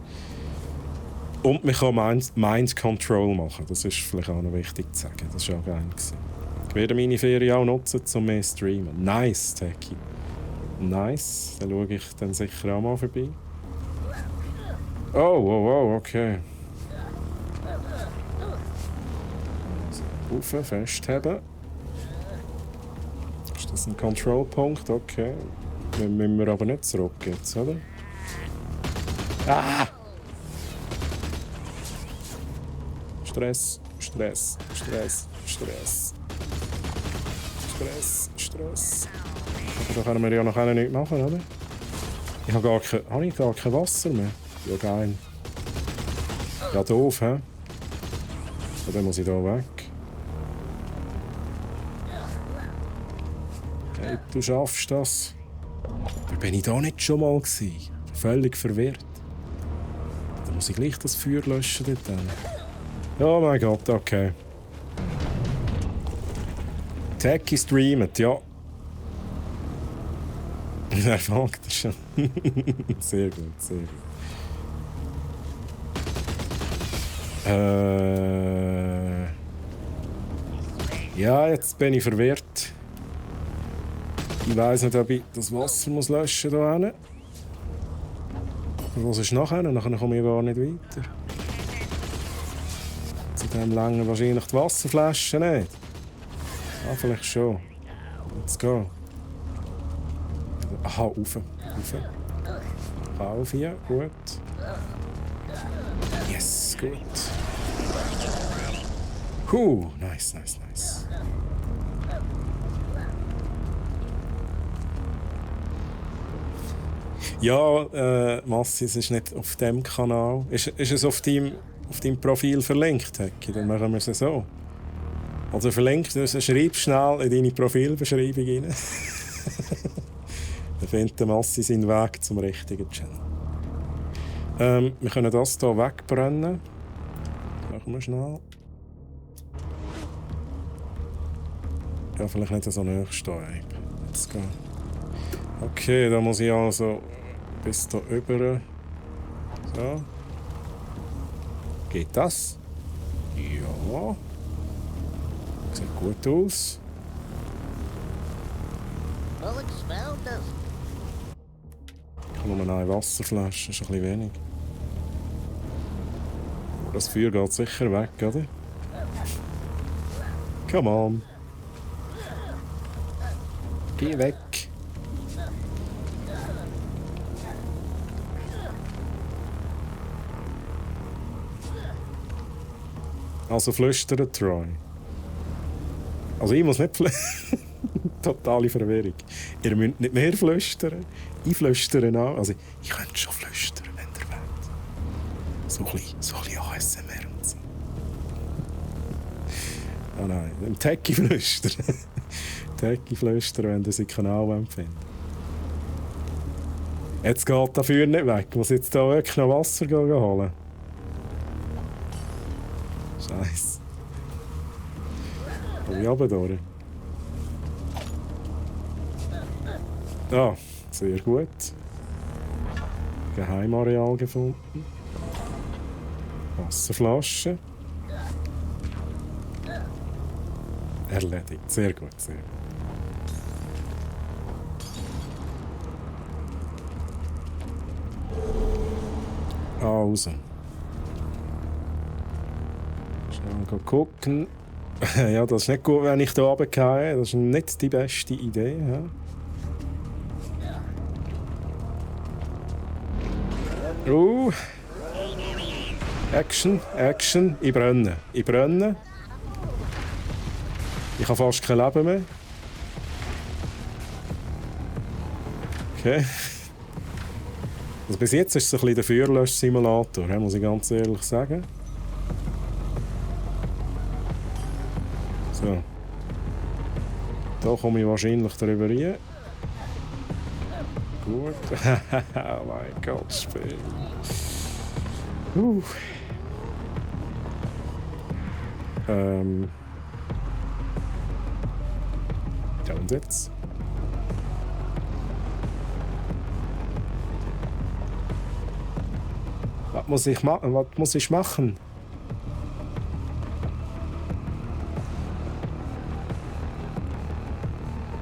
Und man kann Mind Control machen. Das ist vielleicht auch noch wichtig zu sagen. Das war auch geil. Ich werde meine Ferien auch nutzen, um mehr zu streamen. Nice, Techie. Nice. Dann schaue ich dann sicher auch mal vorbei. Oh, okay. Rauf, festheben. Ist das ein Control-Punkt? Okay. Den müssen wir aber nicht zurück jetzt, oder? Ah! Stress. Aber da können wir ja noch nichts machen, oder? Ich habe gar kein Wasser mehr. Ja, geil. Ja, doof, hä? So, dann muss ich hier weg. Hey, du schaffst das. Da bin ich da nicht schon mal gewesen. Völlig verwirrt. Da muss ich gleich das Feuer löschen dort. Oh mein Gott, okay. Techie streamt, ja. Er fragt er schon. Sehr gut, sehr gut. Ja, jetzt bin ich verwirrt. Ich weiss nicht, ob ich das Wasser muss löschen hier hinten. Was ist nachher? Nachher komme ich gar nicht weiter. Zu dem langen wahrscheinlich die Wasserflasche nicht. Ah, vielleicht schon. Let's go. Aha, rauf. Auf hier, gut. Yes, gut. Nice. Ja, Massi, es ist nicht auf dem Kanal. Ist es auf deinem Profil verlinkt, Hecki? Dann machen wir es so. Also verlinkt, also schreib schnell in deine Profilbeschreibung rein. Dann findet der Massi seinen Weg zum richtigen Channel. Wir können das hier wegbrennen. Machen wir schnell. Ja, vielleicht nicht so nahe stehen. Let's go. Okay, da muss ich also bis da rüber. So. Geht das? Ja. Sieht gut aus. Ich habe nur eine Wasserflasche, das ist ein bisschen wenig. Das Feuer geht sicher weg, oder? Come on. Geh weg. Also flüstern, Troy. Also ich muss nicht flüstern. Totale Verwirrung. Ihr müsst nicht mehr flüstern. Ich flüstere auch. Also ich könnte schon flüstern, wenn ihr wollt. So ein bisschen ASMR und so. Ah nein, im Techie flüstern. Techie flüstern, wenn ihr seinen Kanal empfindet. Jetzt geht dafür nicht weg. Ich muss jetzt hier wirklich noch Wasser holen. Scheiße. Komm ich runter durch? Ah, sehr gut. Geheimareal gefunden. Wasserflasche. Erledigt. Sehr gut, sehr gut. Also. Schnell gucken. Ja, das ist nicht gut, wenn ich hier runtergehe. Das ist nicht die beste Idee. Ja. Action, Action. Ich brenne. Ich brenne. Ich habe fast kein Leben mehr. Okay. Also bis jetzt ist es ein bisschen der Feuerlösch-Simulator, muss ich ganz ehrlich sagen. So. Da komme ich wahrscheinlich drüber rein. Gut. Oh mein Gott, Spiel. Ja, und jetzt? Was muss ich machen? Was muss ich machen?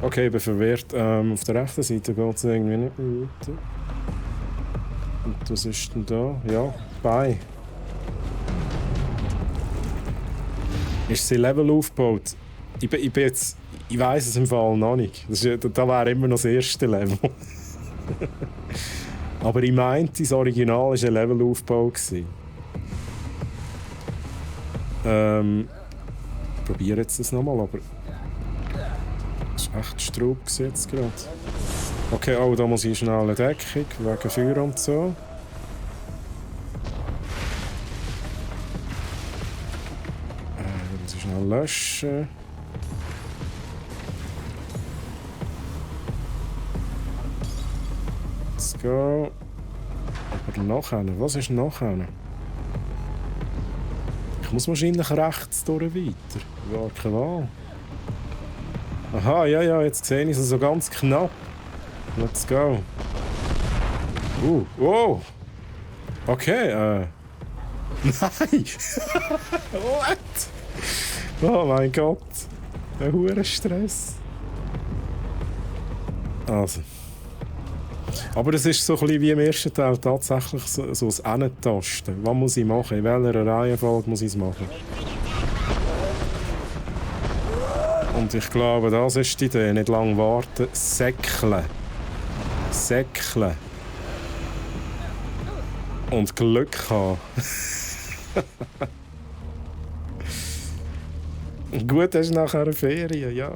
Okay, ich bin verwirrt. Auf der rechten Seite geht es irgendwie nicht mehr weiter. Und was ist denn da? Ja, bei. Ist sie Level aufgebaut? Ich weiss es im Fall noch nicht. Da wäre immer noch das erste Level. Aber ich meinte, das Original war ein Levelaufbau. Ich probiere jetzt das nochmal, aber das ist echt Straub jetzt gerade. Okay, oh, da muss ich schnell eine Deckung, wegen Feuer und so. Muss ich schnell löschen. Let's go. Aber nachher, was ist nachher? Ich muss wahrscheinlich rechts durch weiter. Ja, keine Wahl. Aha, ja, jetzt sehe ich es so ganz knapp. Let's go. Wow. Okay, Nein! What? Oh mein Gott. Ein hoher Stress. Also. Aber es ist so ein bisschen wie im ersten Teil tatsächlich so das Hintasten. Was muss ich machen? In welcher Reihenfolge muss ich es machen? Und ich glaube, das ist die Idee. Nicht lange warten. Säckeln. Und Glück haben. Gut, das ist nachher eine Ferien, ja.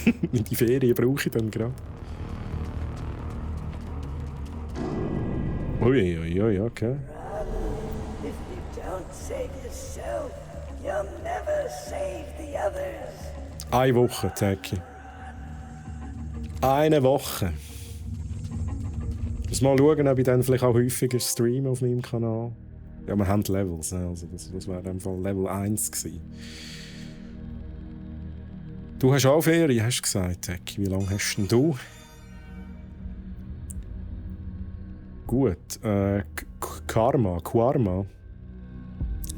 Die Ferien brauche ich dann gerade. Ui, okay. If you don't save yourself, you'll never save the others. Eine Woche, Taki. Eine Woche. Ich muss mal schauen, ob ich dann vielleicht auch häufiger streame auf meinem Kanal. Ja, wir haben Levels, also das wäre in dem Fall Level 1 gewesen. Du hast auch Ferien, hast du gesagt, Taki. Wie lange hast denn du? Gut, Quarma.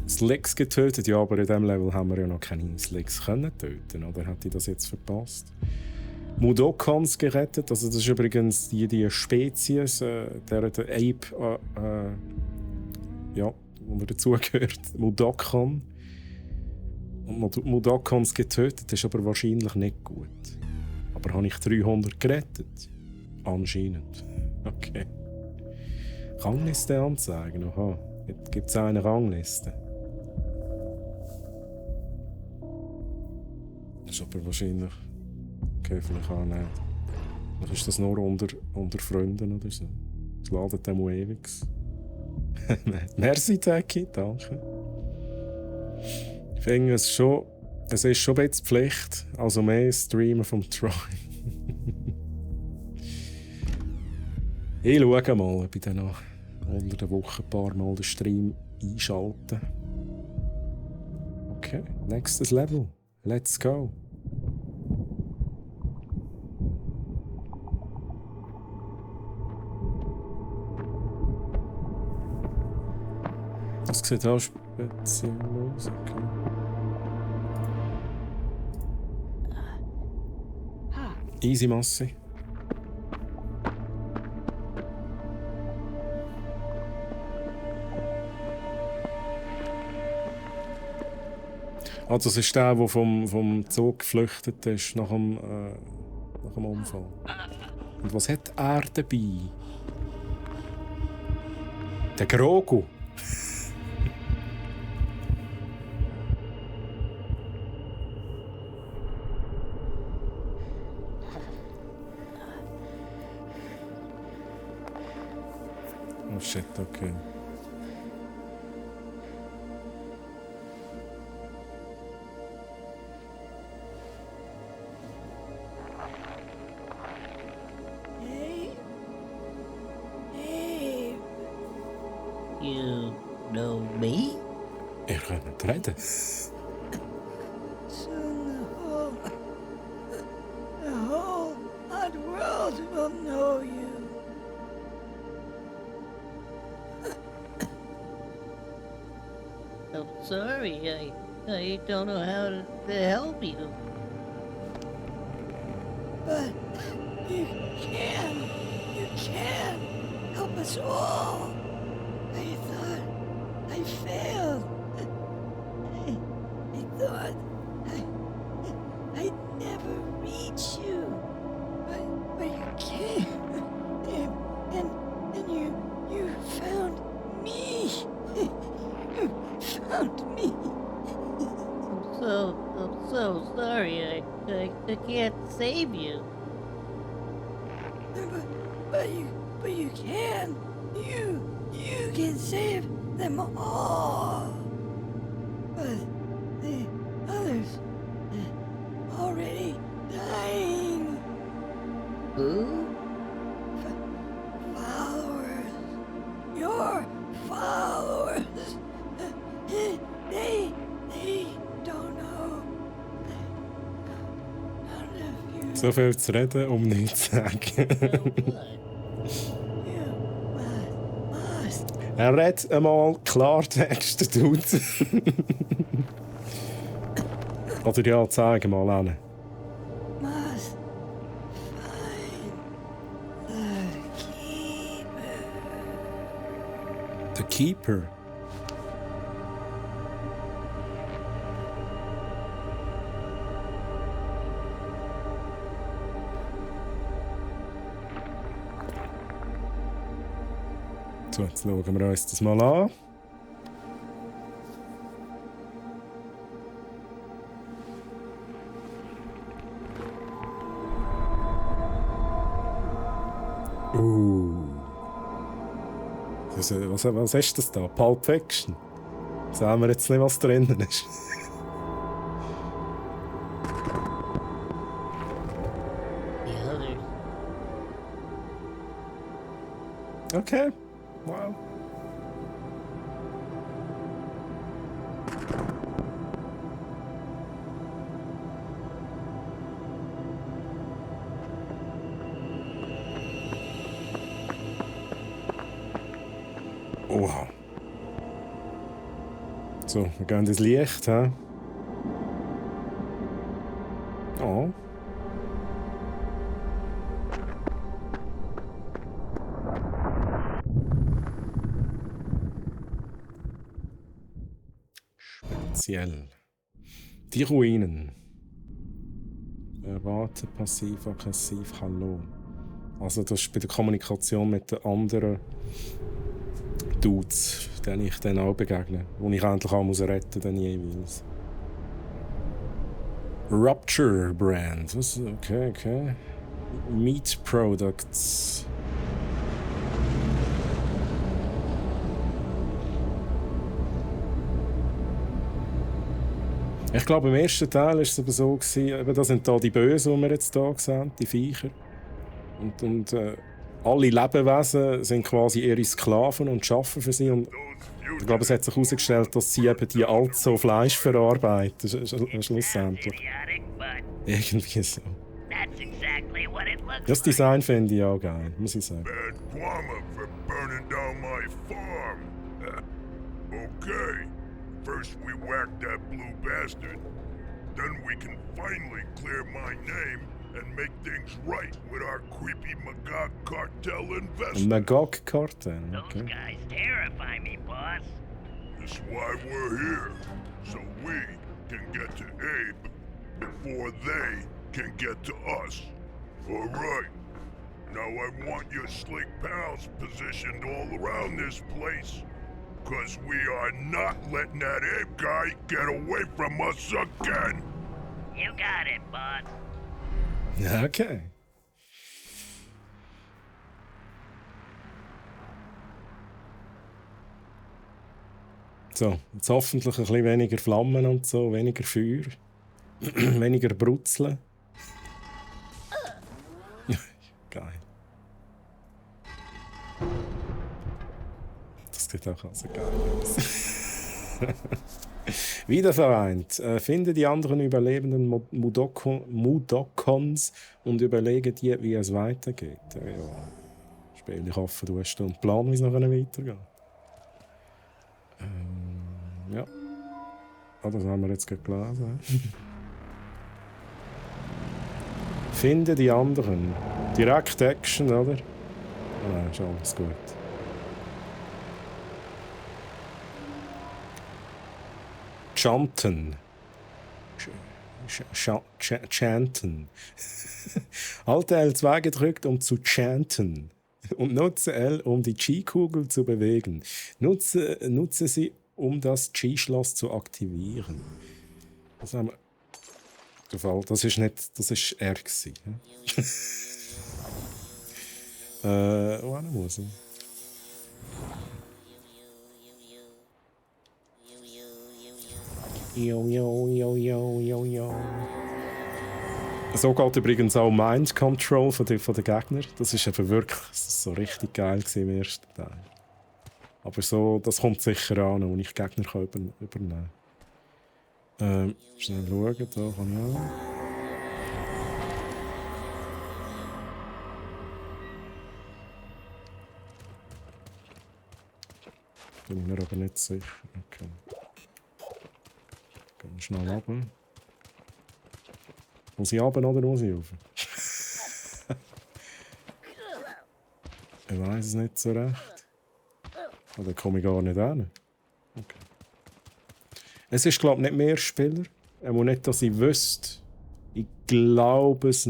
Slicks getötet, ja, aber in diesem Level haben wir ja noch keine Slicks können töten, oder hätte ich das jetzt verpasst? Mudokons gerettet, also das ist übrigens die Spezies, der Ape, ja, wo dazugehört, Mudokon. Und Mudokons getötet, ist aber wahrscheinlich nicht gut. Aber habe ich 300 gerettet? Anscheinend. Okay. Rangliste anzeigen, aha. Jetzt gibt es eine Rangliste. Das ist aber wahrscheinlich... Okay, vielleicht auch nicht. Vielleicht ist das nur unter Freunden oder so. Es ladet dem ewig. Merci, Taki, danke. Ich finde es ist schon ein bisschen Pflicht, also mehr Streamen vom Troy. Ich schaue mal, ob ich dann noch unter der Woche ein paar Mal den Stream einschalte. Okay, nächstes Level. Let's go. Das sieht auch speziell aus. Okay. Easy Masse. Also, das ist der vom Zug geflüchtet ist nach dem Unfall. Und was hat er dabei? Der Grogu. Oh shit, okay. You know me? Ihr könnt reden. Soon the whole odd world will know you. I'm sorry, I don't know how to help you. But you can help us all. I thought I failed. I thought I'd never reach you. But you came. And you found me. You found me. I'm so sorry. I can't save you. But you can. You can save them all. But the others already dying. Who? Followers. Your followers. They don't know. None of you. So viel zu reden, nichts zu sagen. You must. Er redet einmal Klartext, Dude. Oder ja, zeig mal an. Must find the keeper. The Keeper. So, jetzt schauen wir uns das mal an. Was ist das da? Pulp Fiction? Sagen wir jetzt nicht, was drinnen ist. The others. Okay. Wow. Wow. So, wir gehen ins Licht, hä? Oh. Speziell. Die Ruinen. Erwarte passiv, aggressiv, hallo. Also das ist bei der Kommunikation mit den anderen Dudes, denen ich dann auch begegne, wo ich endlich auch muss retten dann jeweils. Rupture Brand. Was? Okay. Meat Products. Ich glaube, im ersten Teil war es aber so, das sind da die Bösen, die wir jetzt hier sehen, die Viecher. Und alle Lebewesen sind quasi ihre Sklaven und arbeiten für sie. Und ich glaube, es hat sich herausgestellt, dass sie eben die allzu Fleisch verarbeiten, schlussendlich. Irgendwie so. Das Design finde ich auch geil, muss ich sagen. Bad karma for burning down my farm. Okay. First we whack that blue bastard. Then we can finally clear my name and make things right with our creepy Magog cartel investment. Magog Cartel, okay. Those guys terrify me, boss. That's why we're here. So we can get to Abe before they can get to us. Alright. Now I want your slick pals positioned all around this place. Cause we are not letting that Abe guy get away from us again. You got it, bud. Okay. So, jetzt hoffentlich ein bisschen weniger Flammen und so, weniger Feuer, weniger Brutzeln. Geil. Das sieht auch also geil aus. Wiedervereint. Finde die anderen überlebenden Mudokons und überlege dir, wie es weitergeht. Ja. Spiel, ich hoffe, du hast einen Plan, wie es noch weitergeht. Ja. Ah, das haben wir jetzt gerade gelesen. Finde die anderen. Direct Action, oder? Ah, nein, ist alles gut. Chanten. Chanten. Halte L2 gedrückt, um zu chanten. Und nutze L, um die Chi-Kugel zu bewegen. Nutze sie, um das Chi-Schloss zu aktivieren. Das haben wir. Das ist nicht. Das ist R. Wo muss ich? So geht übrigens auch Mind Control von den Gegnern. Das ist eben wirklich so richtig geil im ersten Teil. Aber so, das kommt sicher an, wo ich Gegner kann übernehmen kann. Schnell schauen, da kann ich auch. Bin ich mir aber nicht sicher. Okay. Gehen wir schnell runter. Muss ich runter oder muss ich rauf? Ich weiss es nicht so recht. Oder komme ich gar nicht hin? Okay. Es ist, glaube ich, nicht mehr Spieler. Er muss nicht, dass ich wüsste. Ich glaube es.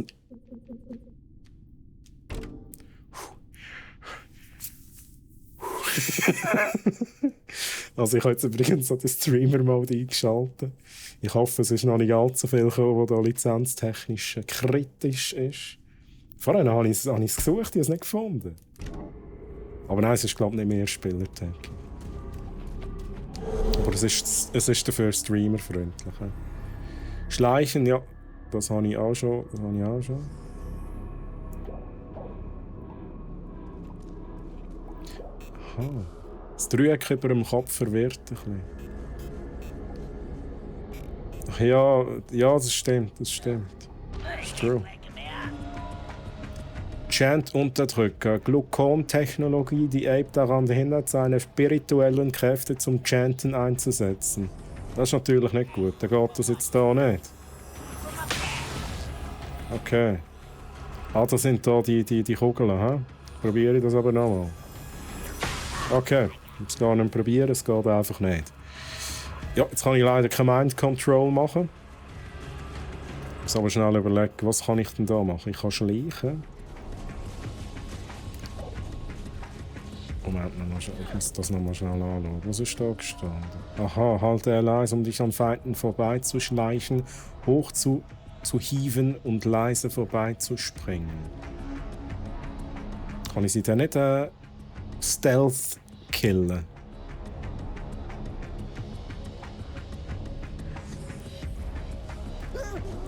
Also ich habe jetzt übrigens so den Streamer-Mode eingeschaltet. Ich hoffe, es ist noch nicht allzu viel gekommen, was da lizenztechnisch kritisch ist. Vorhin habe ich es gesucht, ich habe es nicht gefunden. Aber nein, es ist, glaube ich, nicht mehr Spieler-Tag. Aber es ist dafür streamerfreundlich. Ja. Schleichen, ja, das habe ich auch schon. Aha. Das Dreieck über dem Kopf verwirrt ein bisschen. Ach ja, das stimmt. Das ist true. Chant unterdrücken. Glucon-Technologie, die Abe daran hindert, seine spirituellen Kräfte zum Chanten einzusetzen. Das ist natürlich nicht gut. Dann geht das jetzt da nicht. Okay. Ah, das sind da die Kugeln, hä? Probiere ich das aber nochmal. Okay. Jetzt gar nicht probieren, es geht einfach nicht. Ja, jetzt kann ich leider kein Mind Control machen. Ich muss aber schnell überlegen, was kann ich denn da machen? Ich kann schleichen. Moment, ich muss das nochmal schnell anschauen. Was ist da gestanden? Aha, halte L1, um dich an Feinden vorbeizuschleichen, hoch zu hieven und leise vorbeizuspringen. Kann ich sie dann nicht Stealth killen?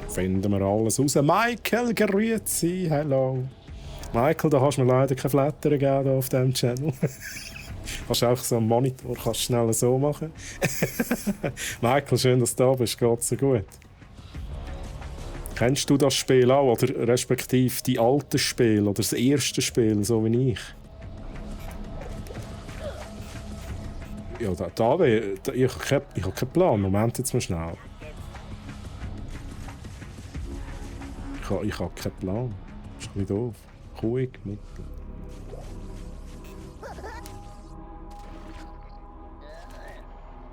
Finden wir alles raus. Michael, grüezi, hello. Michael, da hast du mir leider keine Flatter gegeben auf diesem Channel. Kannst auch so einen Monitor schnell so machen. Michael, schön, dass du da bist. Geht's dir gut? Kennst du das Spiel auch? Oder respektive die alten Spiele? Oder das erste Spiel, so wie ich? Ja, ich habe keinen Plan. Moment jetzt mal schnell. Ich habe keinen Plan. Das ist ein bisschen doof. Ruhig, mittel.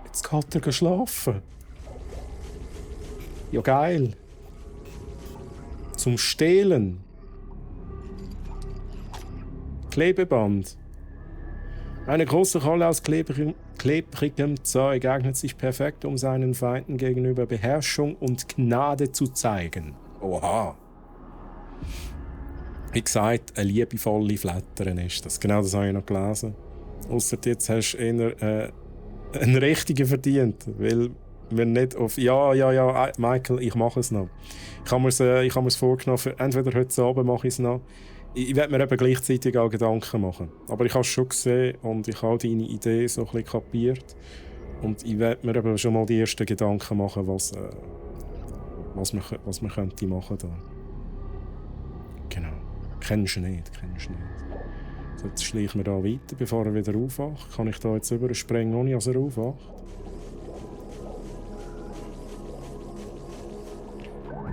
Jetzt geht er schlafen. Ja, geil. Zum Stehlen. Klebeband. Eine große Rolle aus klebrigem Zeug eignet sich perfekt, um seinen Feinden gegenüber Beherrschung und Gnade zu zeigen. Oha. Wie gesagt, eine liebevolle Flattern ist das. Genau das habe ich noch gelesen. Ausser jetzt hast du eher einen richtigen verdient, weil wir nicht auf «Ja, Michael, ich mache es noch». Ich habe mir's vorgenommen, für entweder heute Abend mache ich es noch. Ich werde mir eben gleichzeitig auch Gedanken machen. Aber ich habe es schon gesehen und ich habe deine Idee so ein bisschen kapiert. Und ich werde mir eben schon mal die ersten Gedanken machen, was man könnte machen da. Genau. Kennst du nicht. So, jetzt schleichen wir da weiter, bevor er wieder aufwacht. Kann ich da jetzt überspringen, ohne dass er aufwacht?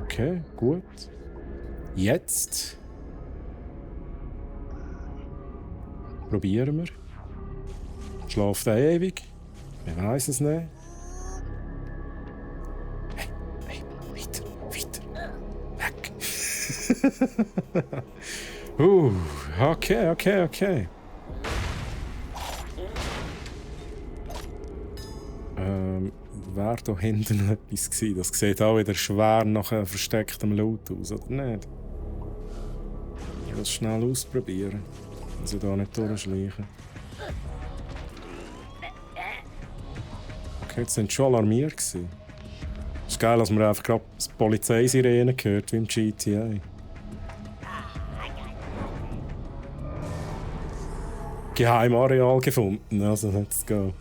Okay, gut. Jetzt probieren wir. Schlaft er ewig? Ich weiss es nicht. Hey, weiter. Weg. Okay. Wäre da hinten etwas gewesen? Das sieht auch wieder schwer nach verstecktem Loot aus, oder nicht? Ich will es schnell ausprobieren. Also da nicht durchschleichen. Okay, jetzt sind sie schon alarmiert gewesen. Es ist geil, dass man einfach gerade die Polizeisirene hört, wie im GTA. Geheimareal gefunden, also let's go.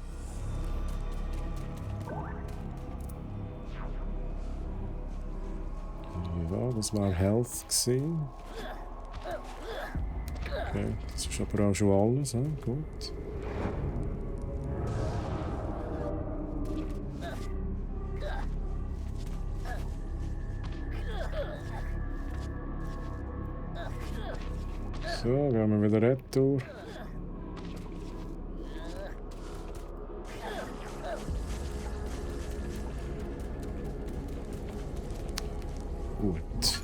Ja, das war Health gewesen. Okay, das ist aber auch schon alles, gut. So, gehen wir wieder retour. Gut.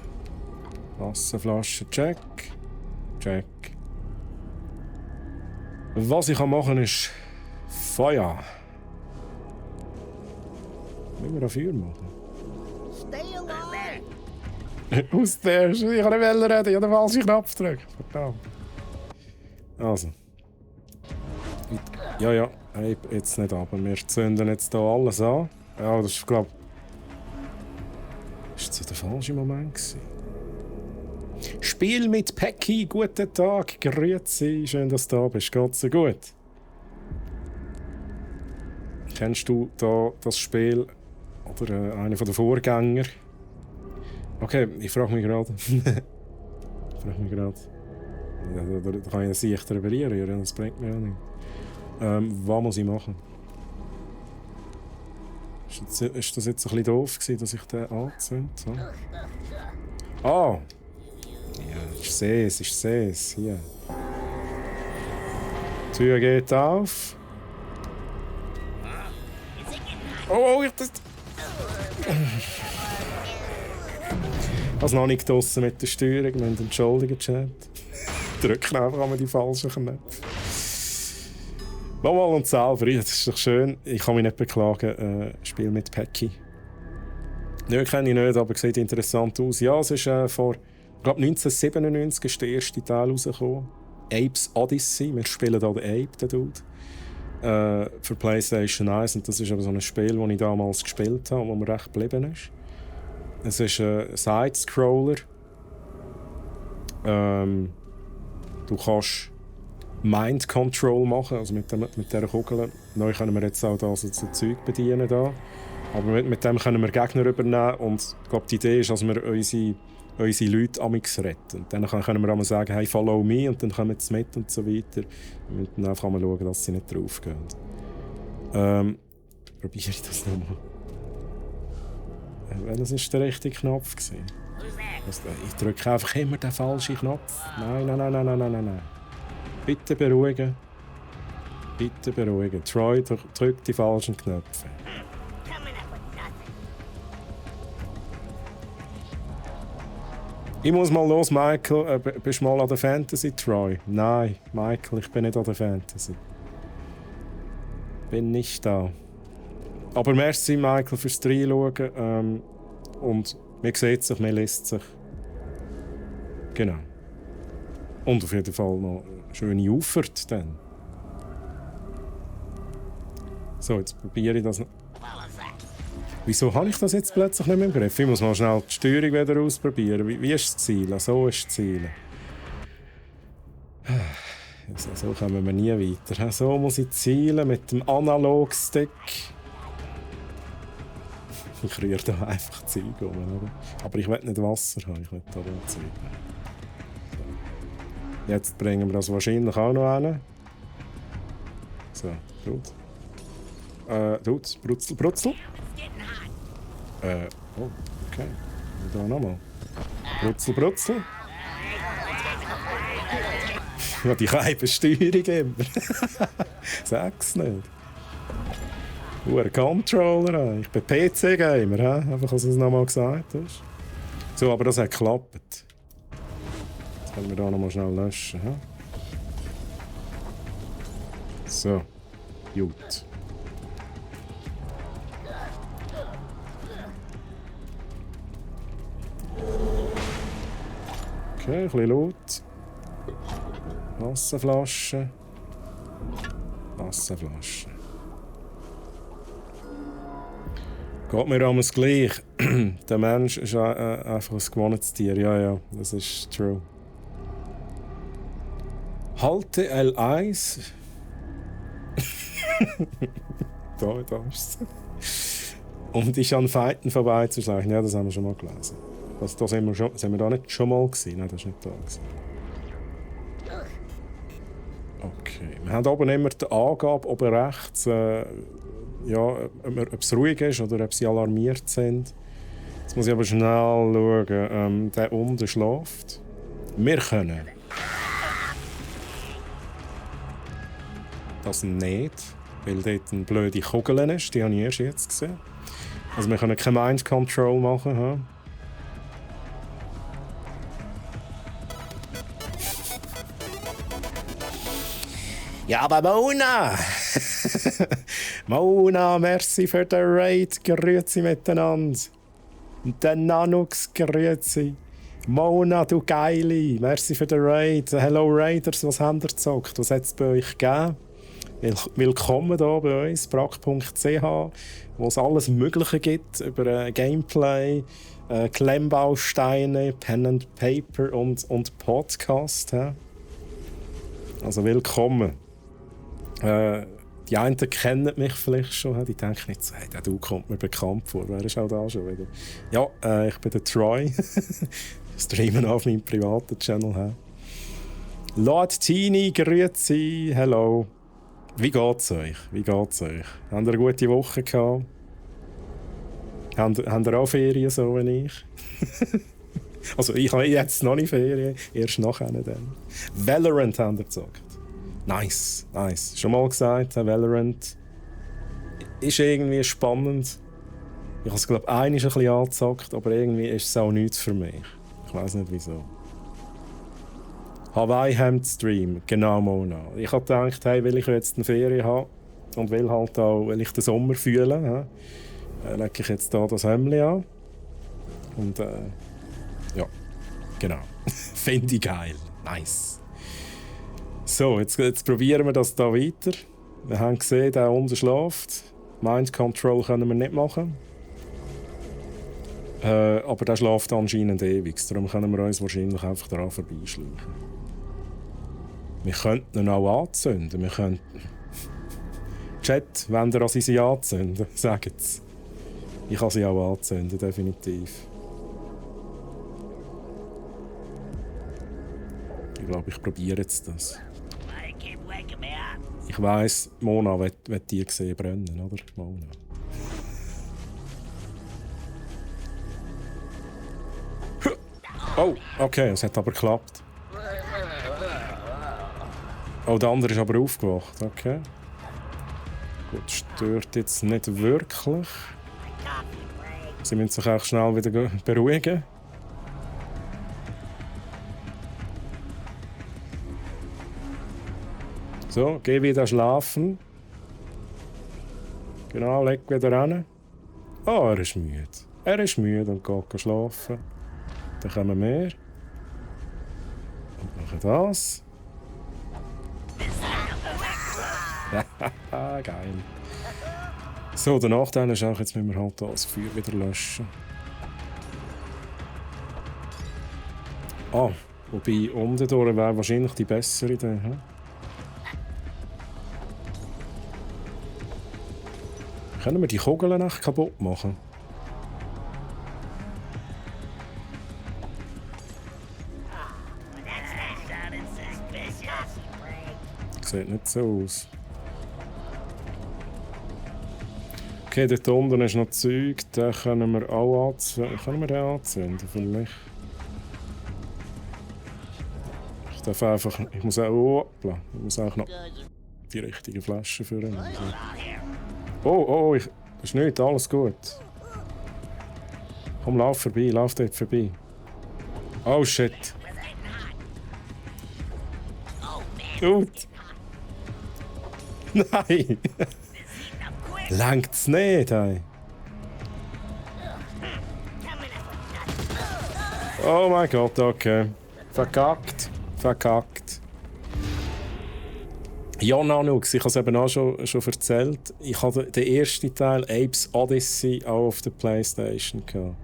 Wasserflasche, check. Was ich machen kann, ist Feuer. Wie wir Feuer machen? Stay alive! Aus der... Ich kann nicht reden, ich habe den falschen Knopf gedrückt. Verdammt. Also. Ja, jetzt nicht ab. Wir zünden jetzt hier alles an. Ja, das ist, glaube ich... Ist das der falsche Moment gewesen? Spiel mit Päcki, guten Tag, grüezi, schön, dass du da bist, geht's dir gut? Kennst du da das Spiel oder einen der Vorgänger? Okay, ich frage mich gerade. Ja, da kann ich einen Sicht rühren, das bringt mir auch nicht. Was muss ich machen? Ist das jetzt ein bisschen doof gewesen, dass ich den angezündet habe? Ah! Ja, ich sehe es, hier. Die Tür geht auf. Oh, ich das... Ich habe noch nicht draussen mit der Steuerung, wir müssen entschuldigen, Chat. Drücken einfach einmal die falschen Knöpfe. Nochmal und selber, das ist doch schön. Ich kann mich nicht beklagen, Spiel mit Päcki. Nö, kenne ich nicht, aber sieht interessant aus. Ja, es ist vor... Ich glaube 1997 ist der erste Teil rausgekommen. Apes Odyssey. Wir spielen hier den Ape, den Dude. Für PlayStation 1. Und das ist aber so ein Spiel, das ich damals gespielt habe und das mir recht geblieben ist. Es ist ein Side-Scroller. Du kannst Mind Control machen, also mit dieser Kugel. Neu können wir jetzt auch da so Zeug bedienen. Da. Aber mit dem können wir Gegner übernehmen. Und ich glaube, die Idee ist, dass wir unsere Leute amix retten. Und dann können wir einmal sagen, hey, follow me, und dann kommen sie mit und so weiter. Und dann einfach mal schauen, dass sie nicht draufgehen. Probiere ich das nochmal. Welches war der richtige Knopf? Ich drücke einfach immer den falschen Knopf. Nein. Bitte beruhigen. Troy drückt die falschen Knöpfe. Ich muss mal los, Michael. Bist du mal an der Fantasy, Troy? Nein, Michael, ich bin nicht an der Fantasy. Bin nicht da. Aber merci, Michael, fürs Reinschauen. Und man sieht sich, man liest sich. Genau. Und auf jeden Fall noch eine schöne Auffahrt dann. So, jetzt probiere ich das noch. Wieso habe ich das jetzt plötzlich nicht mehr im Griff? Ich muss mal schnell die Steuerung wieder ausprobieren. Wie ist das Ziel? So ist das Ziel. So kommen wir nie weiter. So muss ich zielen mit dem Analogstick. Ich rühre da einfach Zeug um, oder? Aber ich will nicht Wasser haben, ich will da Zeug haben. So. Jetzt bringen wir das wahrscheinlich auch noch hin. So, gut. Tut, Brutzel, Brutzel. Oh, okay. Und da nochmal. Brutzel, Brutzel. Ja, die Steuerung immer. Sag's nicht. Ein Controller. Ich bin PC-Gamer, einfach, als du es nochmal gesagt hast. So, aber das hat geklappt. Jetzt können wir da nochmal schnell löschen. So. Gut. Okay, ein bisschen laut. Wasserflasche. Wasserflasche. Geht mir alles gleich. Der Mensch ist einfach ein gewohntes Tier. Ja, das ist true. Halte L1. da ist es. Um dich an Feinden vorbeizuschleichen. Ja, das haben wir schon mal gelesen. Da sind wir da nicht schon mal gewesen? Nein, das war nicht da gewesen. Okay. Wir haben oben immer die Angabe oben rechts, ob es ruhig ist oder ob sie alarmiert sind. Jetzt muss ich aber schnell schauen. Der unten schläft. Wir können das nicht, weil dort eine blöde Kugel ist. Die habe ich erst jetzt gesehen. Also wir können kein Mind Control machen. Hm? Ja, aber Mona! Mona, merci für den Raid. Grüezi miteinander. Und der Nanux, grüezi. Mona, du Geile. Merci für den Raid. Hello Raiders, was habt ihr gezockt? Was hat es bei euch gegeben? Willkommen hier bei uns, brack.ch, wo es alles Mögliche gibt über Gameplay, Klemmbausteine, Pen and Paper und Podcast. Also willkommen. Die einen kennen mich vielleicht schon, die denken nicht so, hey, der Du kommt mir bekannt vor, wer ist auch da schon wieder? Ja, ich bin der Troy, streamen auf meinem privaten Channel. Lord Tini, grüezi, hello. Wie geht's euch? Habt ihr eine gute Woche gehabt? Habt ihr auch Ferien, so wie ich? Also ich habe jetzt noch nicht Ferien, erst nachher dann. Valorant habt ihr gezockt. Nice. Schon mal gesagt, Valorant ist irgendwie spannend. Ich habe es, glaube ich, einmal ein bisschen angezockt, aber irgendwie ist es auch nichts für mich. Ich weiß nicht wieso. Hawaii Hemd Stream, genau, Mona. Ich habe gedacht, hey, will ich jetzt eine Ferien haben und will halt auch, weil ich den Sommer fühle, lege ich jetzt hier das Hemdli an. Und ja, genau. Finde ich geil. Nice. So, jetzt probieren wir das hier weiter. Wir haben gesehen, der unten schläft. Mind Control können wir nicht machen. Aber der schläft anscheinend ewig. Darum können wir uns wahrscheinlich einfach daran vorbeischleichen. Wir könnten ihn auch anzünden. Wir könnten... Chat, wenn ihr sie anzünden, sagt es. Ich kann sie auch anzünden, definitiv. Ich glaube, ich probiere jetzt das. Ich weiss, Mona wird die sehen brennen, oder? Mona. Oh, okay, es hat aber geklappt. Oh, der andere ist aber aufgewacht, okay. Gut, stört jetzt nicht wirklich. Sie müssen sich auch schnell wieder beruhigen. So, geh wieder schlafen. Genau, leg wieder hin. Oh, er ist müde. Er ist müde und geht schlafen. Dann kommen wir. Und machen das. Geil. So, der Nachteil ist auch, jetzt müssen wir halt das Feuer wieder löschen. Ah, wobei unten durch wäre wahrscheinlich die bessere Idee. Hm? Können wir die Kugeln echt kaputt machen? Sieht nicht so aus. Okay, dort unten ist noch Zeug, den können wir auch anzünden. Können wir den anzünden vielleicht? Ich darf einfach... Ich muss auch... Ich muss auch noch die richtige Flasche führen. Oh, das ist nichts, alles gut. Komm, lauf vorbei, lauf dort vorbei. Oh shit. Gut. Nein! Langt's nicht, ey. Oh mein Gott, okay. Verkackt. Ja, Nanux, ich habe es eben auch schon erzählt. Ich hatte den ersten Teil, Apes Odyssey, auch auf der Playstation gehabt.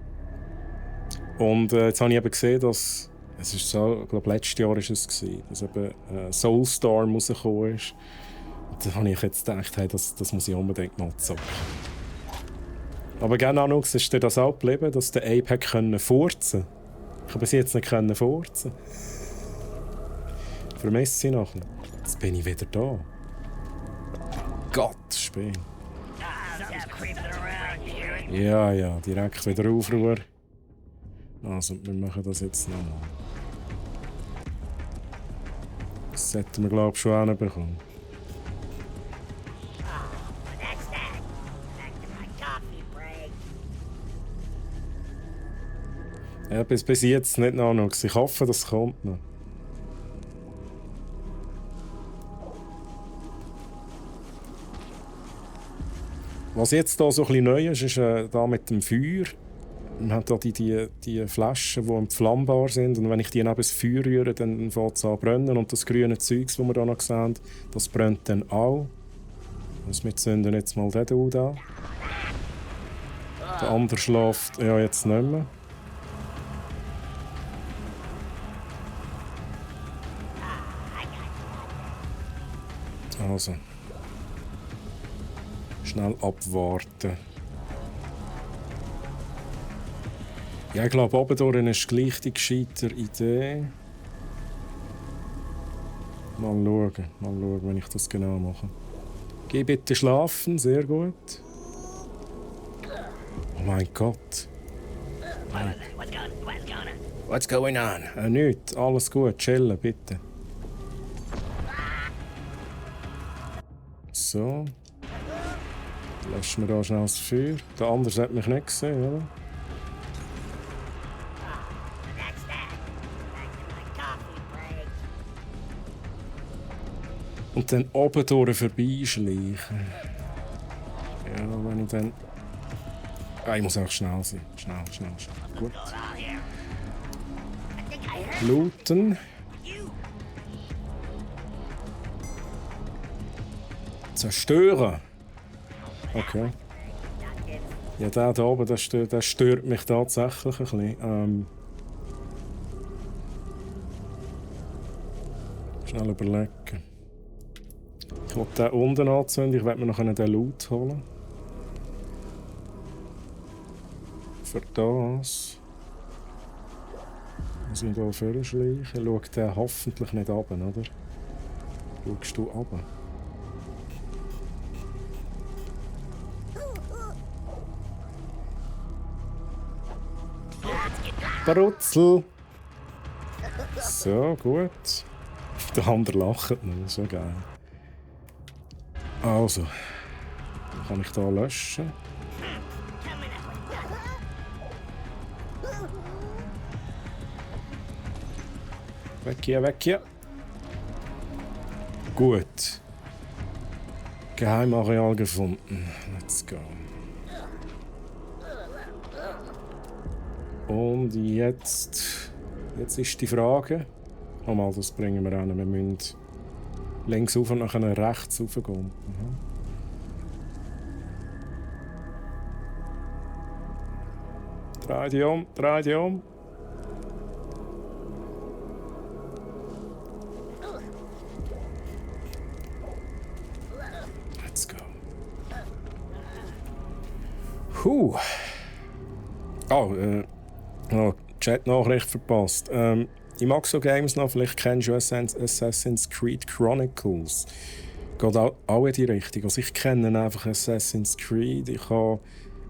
Und jetzt habe ich eben gesehen, dass... Es ist so, ich glaube, letztes Jahr war es, dass eben Soulstorm rausgekommen ist. Da habe ich jetzt gedacht, hey, das muss ich unbedingt mal zocken. Aber genau, Nanux, ist dir das auch geblieben, dass der Ape furzen konnte? Ich habe bis jetzt nicht furzen. Vermisse ich nachher. Jetzt bin ich wieder da. Gott, Späne. Ja, direkt wieder Aufruhr. Also, wir machen das jetzt nochmal. Das sollten wir, glaube ich, schon hinbekommen. Ja, bis jetzt nicht noch. Ich hoffe, das kommt noch. Was jetzt hier so ein bisschen neu ist, ist da mit dem Feuer. Man hat hier die Flaschen, die entflammbar sind. Und wenn ich die neben das Feuer rühre, dann fängt es an zu brennen. Und das grüne Zeug, das wir hier noch sehen, das brennt dann auch. Also wir zünden jetzt mal den Dude an. Der andere schläft ja jetzt nicht mehr. Also. Schnell abwarten. Ja, ich glaube, oben durch ist gleich die gescheite Idee. Mal schauen, wenn ich das genau mache. Geh bitte schlafen, sehr gut. Oh mein Gott. What's going on? Nichts, alles gut, chillen, bitte. So. Löschen wir da schnell das Feuer. Der andere hat mich nicht gesehen, oder? Und dann oben durch vorbeischleichen. Ja, wenn ich dann... ich muss auch schnell sein. Schnell. Gut. Looten. Zerstören. Okay. Ja, der da oben, der stört mich tatsächlich ein bisschen. Schnell überlegen. Ich will den unten anzünden, ich werde mir noch den Loot holen. Für das. Muss ich hier vorschleichen? Schau den hoffentlich nicht runter, oder? Schaust du runter? Brutzel! So, gut. Der andere lacht noch, so geil. Also, kann ich da löschen? Weg hier! Gut. Geheimareal gefunden. Let's go. Und jetzt ist die Frage. Oh mal, das bringen wir an. Wir müssen links rauf und nachher rechts rauf gehen. Dreh dich um, dreh dich um. Let's go. Chat-Nachricht verpasst. Ich mag so Games noch, vielleicht kennst du Assassin's Creed Chronicles. Geht auch in die Richtung. Also ich kenne einfach Assassin's Creed. Ich habe,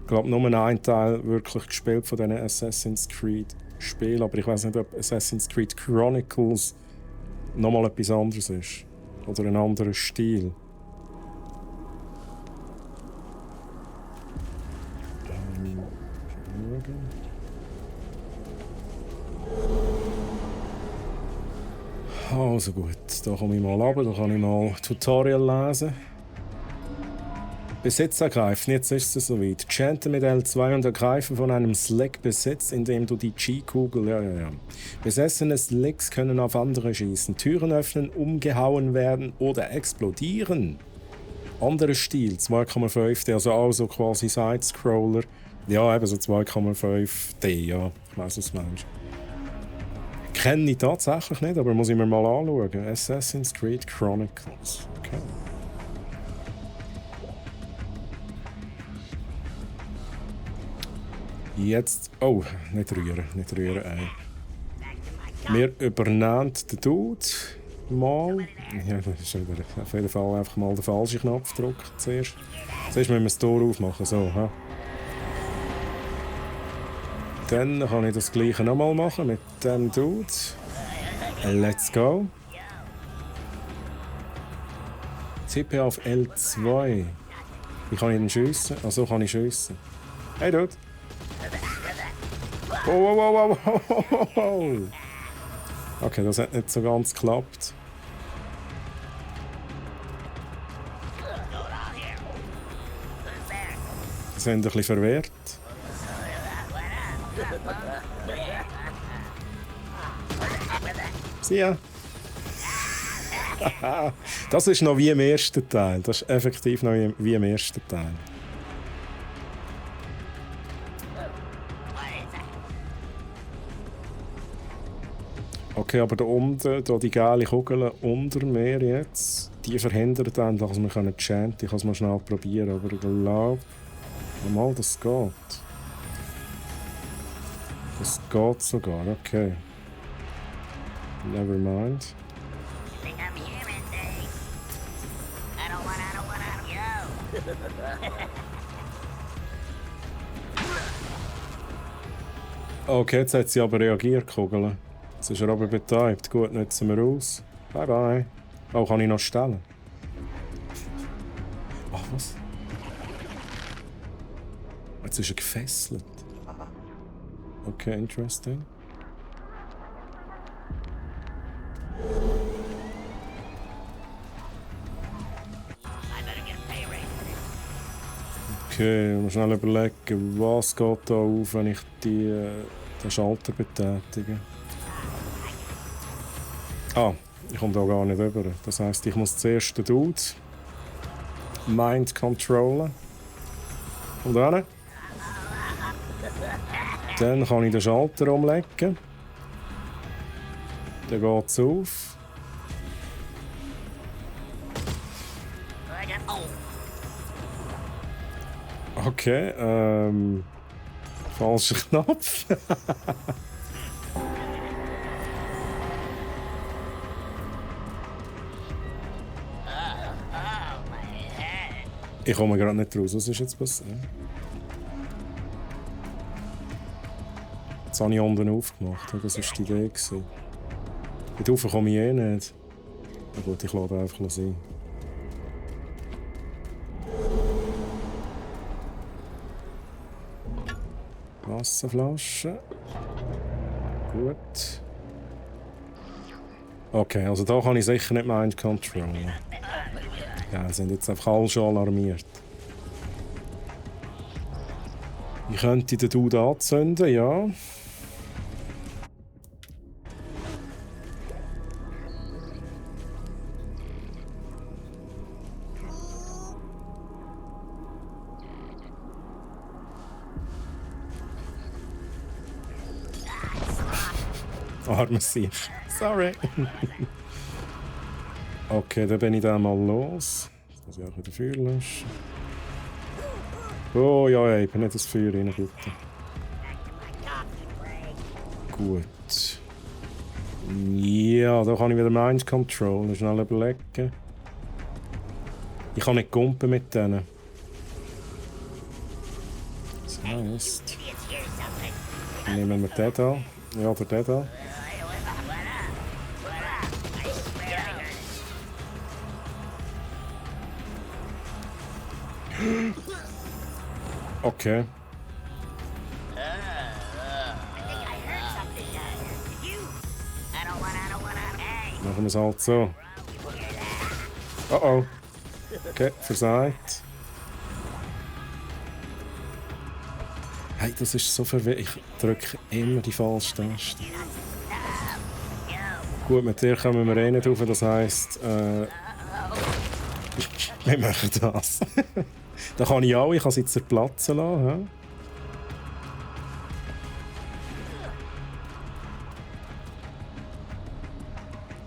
glaube nur einen Teil wirklich gespielt von diesen Assassin's Creed Spielen, aber ich weiß nicht, ob Assassin's Creed Chronicles nochmal etwas anderes ist. Oder ein anderer Stil. Also gut, da komme ich mal runter, da kann ich mal Tutorial lesen. Besitz ergreifen, jetzt ist es soweit. Chante mit L2 und ergreifen von einem Slick Besitz, indem du die G-Kugel... Ja. Besessene Slicks können auf andere schießen, Türen öffnen, umgehauen werden oder explodieren. Anderer Stil, 2,5D, also auch so quasi Side-Scroller. Ja, eben so 2,5D, ja, ich weiss, was du meinst. Kenne ich tatsächlich nicht, aber muss ich mir mal anschauen. Assassin's Creed Chronicles. Okay. Jetzt... Oh, nicht rühren, ey. Wir übernehmen den Dude mal. Ja, das ist wieder auf jeden Fall einfach mal den falschen Knopf drücken zuerst. Zuerst müssen wir das Tor aufmachen, so, ha. Dann kann ich das gleiche nochmal machen mit dem Dude. Let's go. Tippe auf L2. Wie kann ich denn schiessen? Ah, so kann ich schiessen. Hey Dude. Oh. Okay, das hat nicht so ganz geklappt. Sie sind ein bisschen verwirrt. Ja. Das ist noch wie im ersten Teil. Das ist effektiv noch wie im ersten Teil. Okay, aber da unten, da die gelbe Kugel unter mir jetzt, die verhindert dann, dass wir chanten können. Ich kann es mal schnell probieren, aber ich glaube, mal, das geht. Das geht sogar, okay. Never mind. Okay, jetzt hat sie aber reagiert, Kugel. Jetzt ist er aber betäubt. Gut, nutzen wir aus. Bye bye. Oh, kann ich noch stellen? Ach, was? Jetzt ist er gefesselt. Okay, interesting. Okay, mal schnell überlegen, was geht da auf, wenn ich den Schalter betätige. Ah, ich komme da gar nicht rüber. Das heisst, ich muss zuerst den Dude Mind controllen. Und dann? Dann kann ich den Schalter umlegen. Dann geht es auf. Okay, falscher Knopf. Ich komme gerade nicht raus. Was ist jetzt passiert? Jetzt habe ich unten aufgemacht. Das war die Idee. Dort rauf komme ich eh nicht. Na gut, ich lasse einfach sein. Wasserflasche. Gut. Okay, also da kann ich sicher nicht Mind controllen. Ja, sind jetzt einfach alle schon alarmiert. Ich könnte den Dude anzünden, ja. Arme sich. Sorry. Okay, dann bin ich dann mal los. Jetzt muss ich auch wieder Feuer löschen. Oh ja, ich bin nicht das Feuer rein, bitte. Gut. Ja, da kann ich wieder Mind Control schnell überlegen. Ich kann nicht gumpen mit denen. Das heisst... Nehmen wir den da. Ja, oder den da. Okay. Machen wir es halt so. Oh oh. Okay, versagt. Hey, das ist so verwirrend. Ich drücke immer die falsche Taste. Gut, mit dir kommen wir eh nicht rauf, das heisst, wir machen das. Da kann ich auch, ich kann sie zerplatzen lassen. He?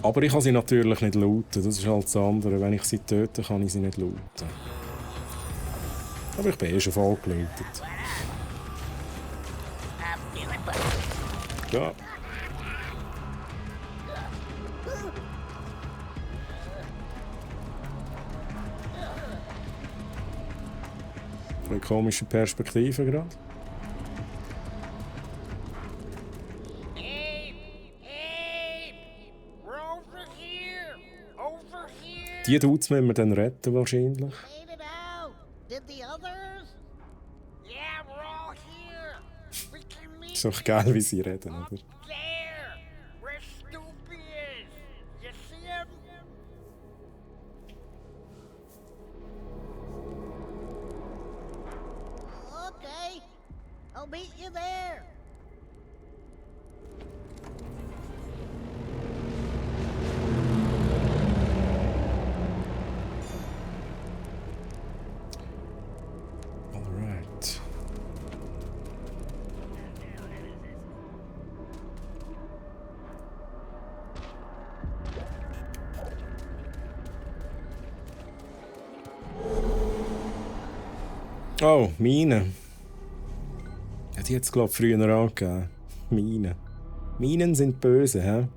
Aber ich kann sie natürlich nicht looten, das ist halt das andere. Wenn ich sie töte, kann ich sie nicht looten. Aber ich bin eh schon voll gelootet. Ja. Eine komische Perspektive gerade. Die Dudes müssen wir dann retten wahrscheinlich. Ist doch geil, wie sie reden, oder? I'll meet you there. All right. Oh, Mine. Ja, die hat es, glaube ich, früher angegeben. Minen. Minen sind böse, hä?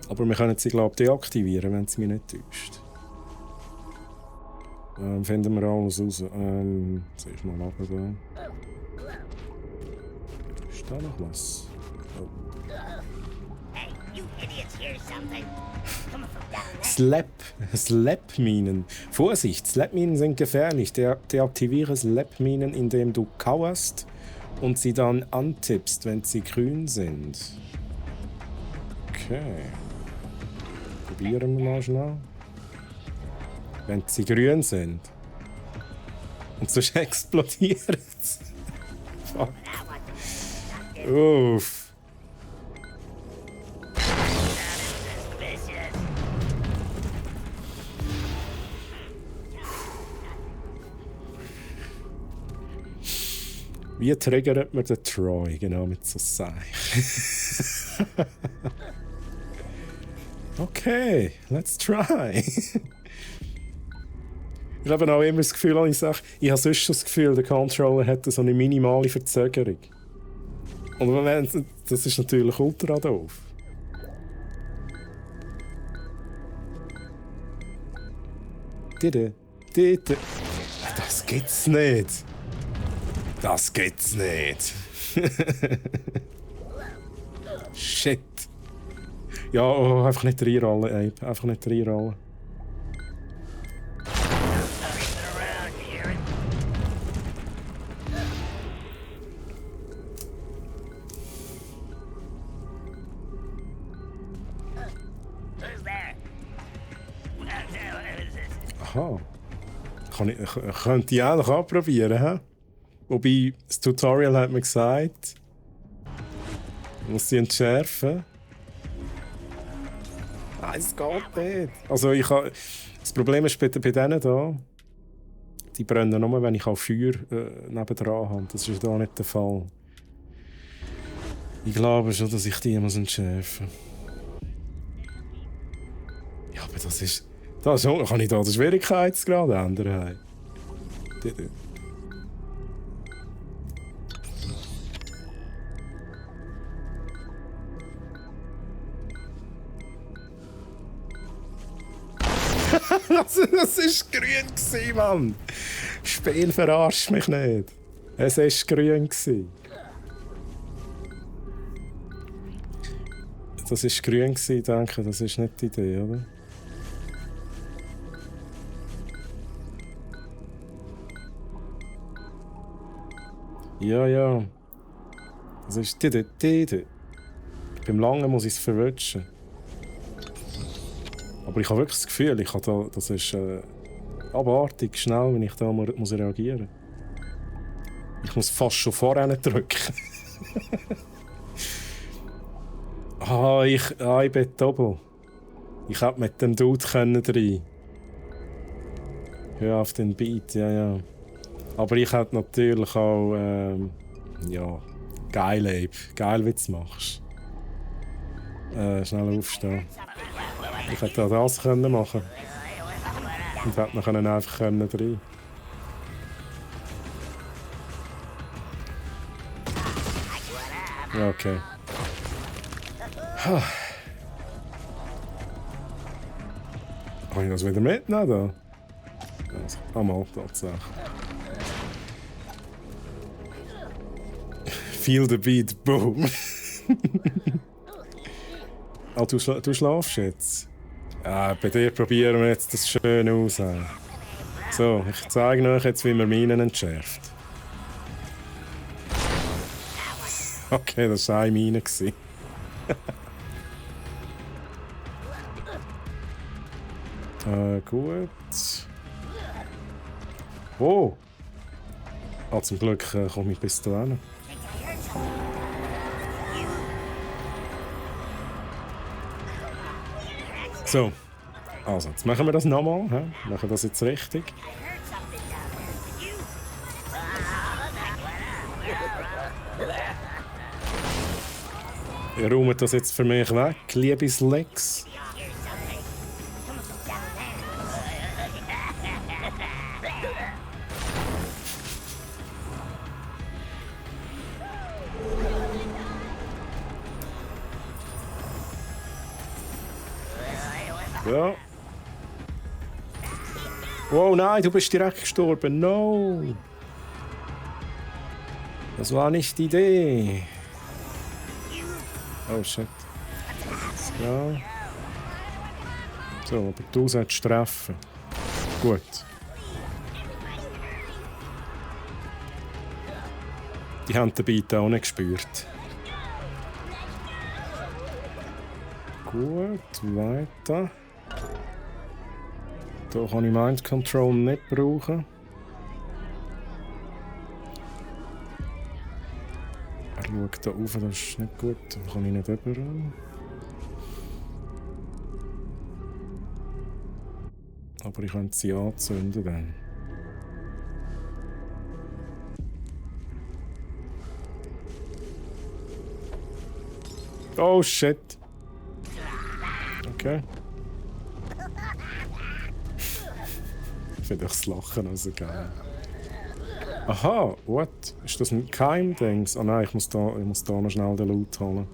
Aber wir können sie, glaube ich, deaktivieren, wenn es mich nicht täuscht. Finden wir alles raus. Zuerst mal runter. Ist da noch was? Oh. Slap-Minen. Vorsicht, Slap-Minen sind gefährlich. Deaktiviere Slap-Minen, indem du kauerst und sie dann antippst, wenn sie grün sind. Okay. Probieren wir mal schnell. Wenn sie grün sind. Und sonst explodiert es. Fuck. Uff. Wie triggert man den Troy? Genau, mit so Seich. Okay, let's try. Ich habe auch immer das Gefühl, wenn ich sage, ich habe sonst schon das Gefühl, der Controller hätte so eine minimale Verzögerung. Und das ist natürlich ultra doof. Das gibt's nicht. Das gibt's nicht. Shit. Ja, oh, einfach nicht reinrollen, Abe. Einfach nicht reinrollen. Aha. Könnte ich eigentlich auch probieren, hä? Wobei, das Tutorial hat mir gesagt, ich muss sie entschärfen. Nein, es geht nicht. Also das Problem ist bei denen hier, die brennen nur, wenn ich auch Feuer nebendran habe. Das ist hier nicht der Fall. Ich glaube schon, dass ich die entschärfen muss. Ja, aber das ist... kann ich da den Schwierigkeitsgrad ändern? Das war grün, Mann! Spiel verarscht mich nicht. Es war grün. Das war grün, denke ich. Das ist nicht die Idee, oder? Ja. Das ist die. Beim Langen muss ich es verwutschen. Aber ich habe wirklich das Gefühl, das ist abartig schnell, wenn ich da muss reagieren. Ich muss fast schon vorher drücken. ich bin doppelt. Ich hätte mit dem Dude rein. Hör auf den Beat, ja. Aber ich hätte natürlich auch, geil, Abe. Geil, wie du es machst. Schnell aufstehen. Ich hätte auch das machen können. Und hätte noch einfach rein. Ja, okay. Kann ich das wieder mitnehmen? Da? Mal, tatsächlich. Feel the beat, boom. Du schlafst jetzt? Ja, bei dir probieren wir jetzt das schön aus. So, ich zeige euch jetzt, wie man Minen entschärft. Okay, das war eine Mine. Gut. Oh! Zum Glück komme ich bis hierhin. So, also jetzt machen wir das nochmal. Wir machen das jetzt richtig. Ihr räumt das jetzt für mich weg, liebes Lex. Ja. Wow, nein, du bist direkt gestorben. No. Das war nicht die Idee. Oh shit. Ja. So, aber du sollst treffen. Gut. Die haben den Beat auch nicht gespürt. Gut, weiter. Hier kann ich Mind Control nicht brauchen. Er schaut hier rauf, das ist nicht gut. Da kann ich nicht rüber. Aber ich könnte sie anzünden dann. Oh shit! Okay. Ich finde das Lachen also geil. Aha, what? Ist das ein Keim-Dings? Ah nein, ich muss da noch schnell den Loot holen.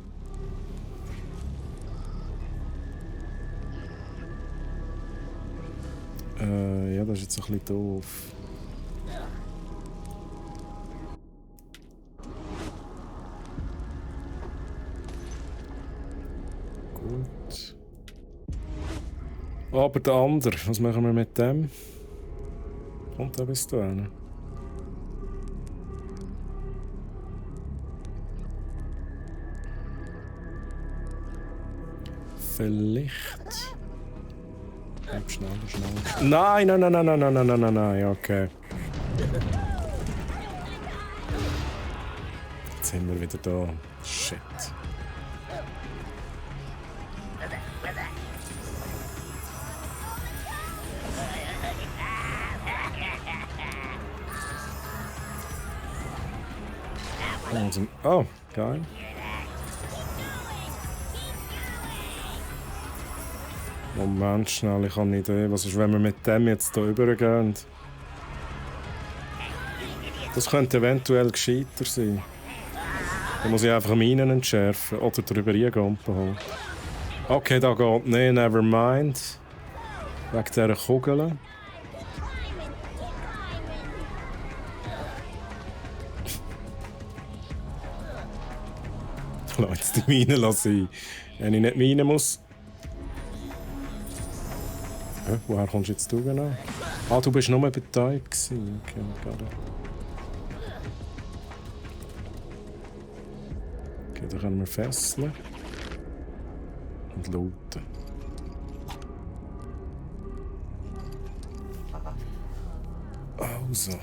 Ja, das ist jetzt ein bisschen doof. Gut. Aber der andere, was machen wir mit dem? Kommt da bis dahin? Vielleicht. Schneller, schneller. Nein, nein, nein, nein, nein, nein, nein, nein, nein, okay. Jetzt sind wir wieder da. Shit. Oh, geil. Moment, schnell, ich habe eine Idee. Was ist, wenn wir mit dem jetzt hier übergehen? Das könnte eventuell gescheiter sein. Da muss ich einfach Minen entschärfen oder drüber reingumpen holen. Okay, da geht nicht, never mind. Wegen dieser Kugel. Ich lasse jetzt die Mine sein. Wenn ich nicht Minen muss. Woher kommst du jetzt genau? Ah, du bist nur betäubt gewesen. Okay, gerade. Okay, dann können wir fesseln. Und looten. Also.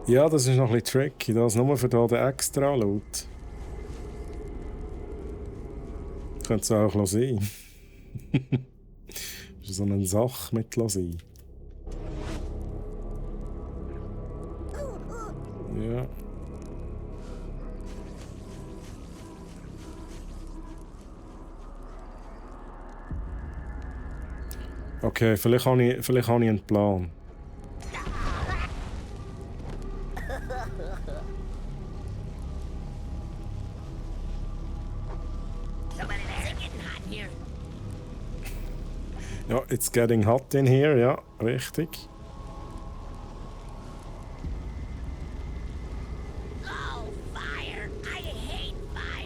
Ja, das ist noch ein bisschen tricky. Das nur für den extra Loot. Könnte es auch sein. Das ist so eine Sache mit sein. Ja. Okay, vielleicht habe ich einen Plan. Ja, it's getting hot in here, ja, richtig.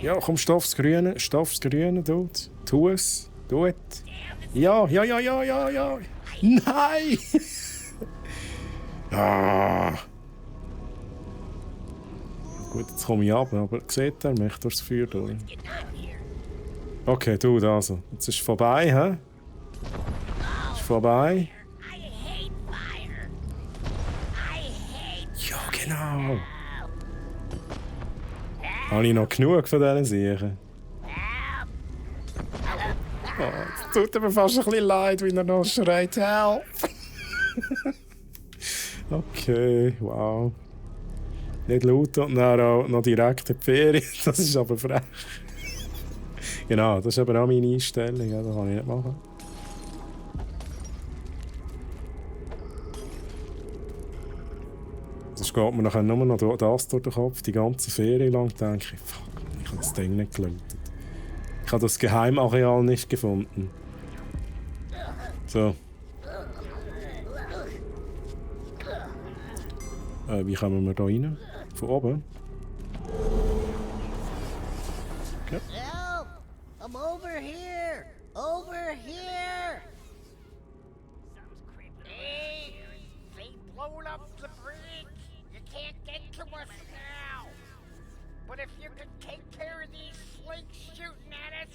Ja, komm, stoff's Grüne, Dude. Tu es, do it. Ja. Nein! Ah. Gut, jetzt komme ich runter, aber sieht er mich durchs Feuer durch. Okay, Dude, also. Jetzt ist es vorbei, hä? Vorbei. Ja, genau. Habe ich noch genug von diesen Sachen? Oh, es tut mir fast ein bisschen leid, wie er noch schreit, help! Okay, wow. Nicht laut und dann auch noch direkt in die Ferien, das ist aber frech. Genau, das ist aber auch meine Einstellung, ja, das kann ich nicht machen. Sonst geht mir nachher nur noch das durch den Kopf, die ganze Ferien lang, denke ich, fuck, ich habe das Ding nicht gelootet. Ich habe das Geheimareal nicht gefunden. So. Wie kommen wir da rein? Von oben? Okay. Help! I'm over here! Over here! Hey, they blown up the bridge. You can't get to us now. But if you could take care of these slinks shooting at us,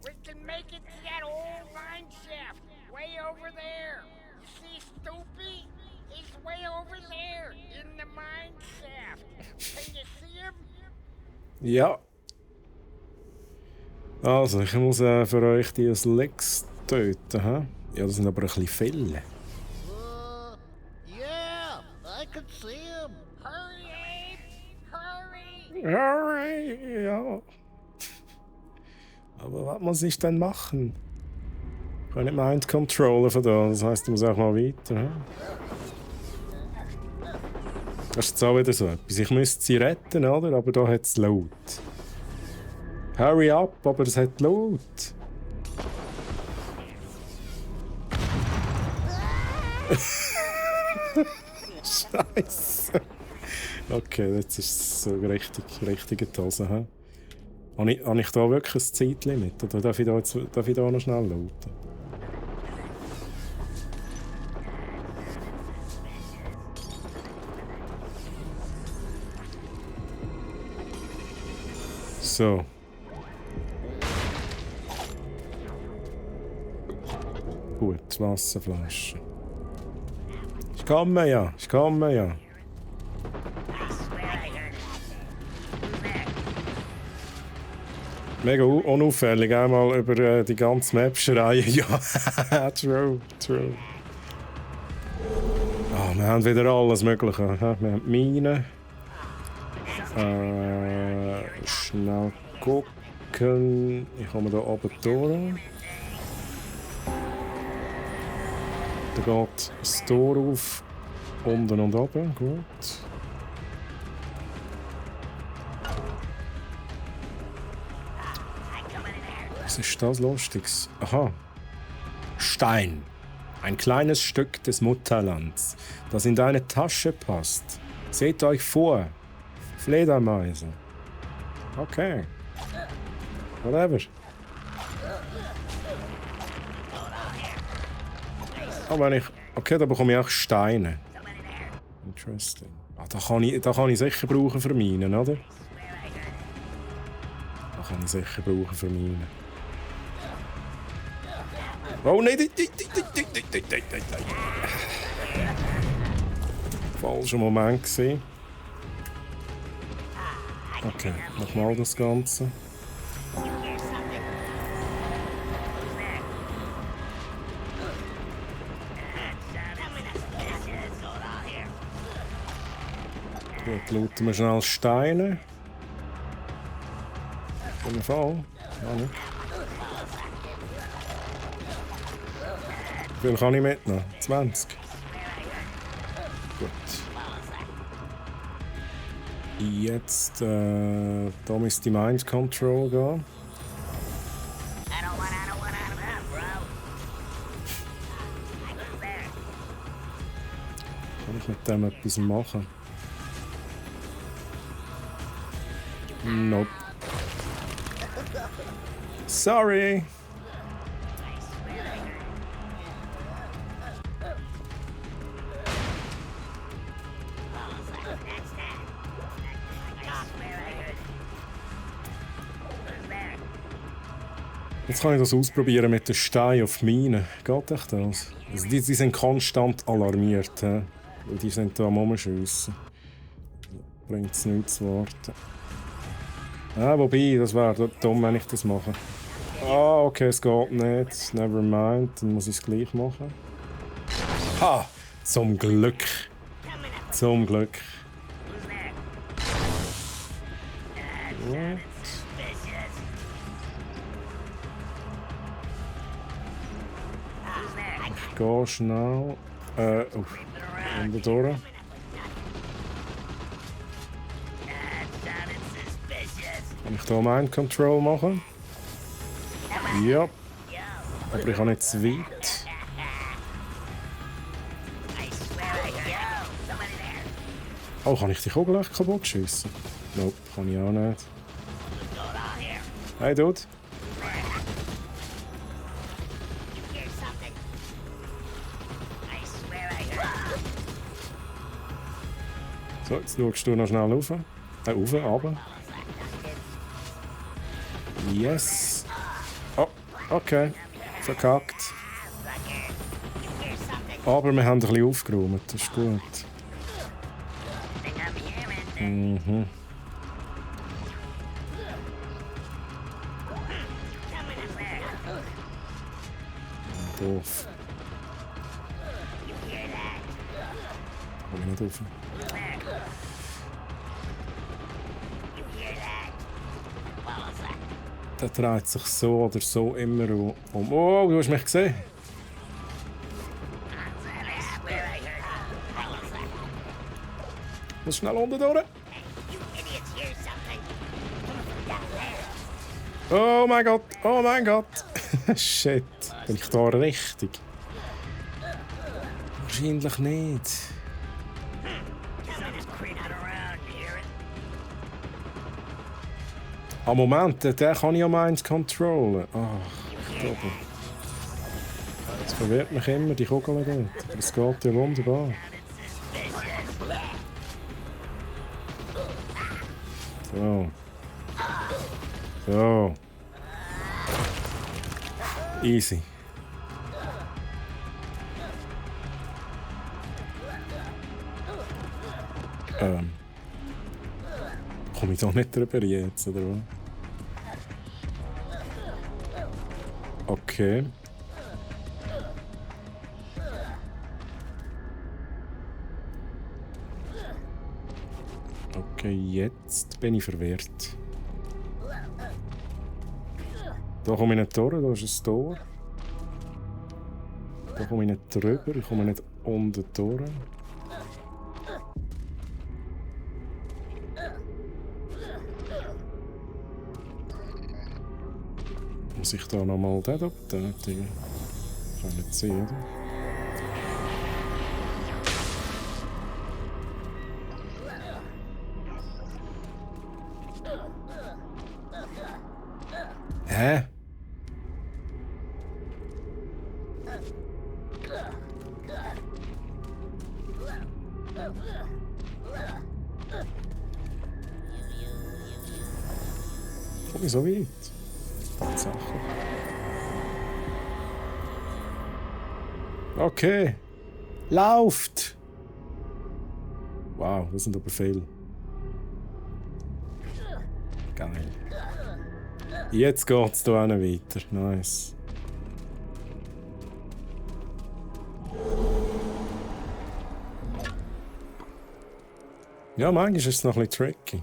we can make it to that old mine shaft way over there. You see Stoopy? He's way over there in the mine shaft. Can you see him? Ja. Also, ich muss für euch die Slicks töten, hä? Ja, das sind aber ein bisschen viele. Yeah, I can see him. Hurry, Abe! Hurry! Hurry, ja. Aber was muss ich denn machen? Ich kann nicht Mind controllen von da, das heisst, ich muss auch mal weiter. Hä? Das ist jetzt auch wieder so etwas. Ich müsste sie retten, oder? Aber da hat es laut. Hurry up, aber es hat laut. Scheiße. Okay, jetzt ist es so richtige Tose. He? Habe ich da wirklich ein Zeitlimit? Oder darf ich da noch schnell lauten? So. Gut, Wasserflasche. Ich komme ja, ich komme ja. Mega unauffällig, einmal über die ganze Map schreien. Ja, true, true. Oh, wir haben wieder alles Mögliche. Wir haben Minen. Schnell gucken. Ich komme da oben durch. Da geht das Tor auf. Unten und oben. Gut. Was ist das Lustiges? Aha. Stein. Ein kleines Stück des Mutterlands, das in deine Tasche passt. Seht euch vor. Fledermäuse. Okay. Whatever. Oh, wenn ich... Okay, da bekomme ich auch Steine. Interesting. Ah, da kann ich sicher brauchen für Minen, oder? Da kann ich sicher brauchen für Minen. Oh nein! Falscher Moment gewesen. Okay, nochmal das Ganze. Gut, looten wir schnell Steine. Auf jeden Fall. Ja, nicht. Wie viel kann ich mitnehmen? 20. Gut. Jetzt, da müsste die Mind Control gehen. Kann ich mit dem etwas machen? Nope. Sorry! Jetzt kann ich das ausprobieren mit den Steinen auf Minen. Geht echt das? Also die sind konstant alarmiert. He? Weil die sind da am Rumschiessen. Bringt es nichts zu warten. Ah, wobei, das wäre dumm, wenn ich das mache. Ah, okay, es geht nicht. Never mind, dann muss ich es gleich machen. Ha! Zum Glück. Zum Glück. Gut. Ich gehe schnell. Unten durch. Kann ich hier Mind Control machen? Ja. Aber ich kann nicht zu weit. Oh, kann ich die Kugel echt kaputt schiessen? Nope, kann ich auch nicht. Hey, Dude. So, jetzt schaust du noch schnell rauf. Rauf, runter. Yes. Oh, okay. Verkackt. Aber wir haben ein bisschen aufgeräumt, das ist gut. Mhm. Doof. Komm ich nicht rauf. Der dreht sich so oder so immer um. Oh, du hast mich gesehen. Muss schnell unten durch. Oh mein Gott, oh mein Gott. Shit, bin ich da richtig? Wahrscheinlich nicht. Ah, Moment, der kann ich ja Mind controllen. Ach, ich glaube. Das verwirrt mich immer, die Kugeln dort. Aber es geht ja wunderbar. So. So. Easy. Komme ich da nicht drüber jetzt, oder was? Okay. Okay, jetzt bin ich verwirrt. Da komme ich nicht durch, da ist ein Tor. Da komme ich nicht drüber, ich komme nicht unten durch. Muss ich da nochmal den da betätigen? Kann ich nicht sehen, oder? Hä? Komm ich so weit? Tatsächlich. Okay. Lauft! Wow, das sind aber viele. Geil. Jetzt geht's hier auch weiter. Nice. Ja, manchmal ist es noch ein bisschen tricky.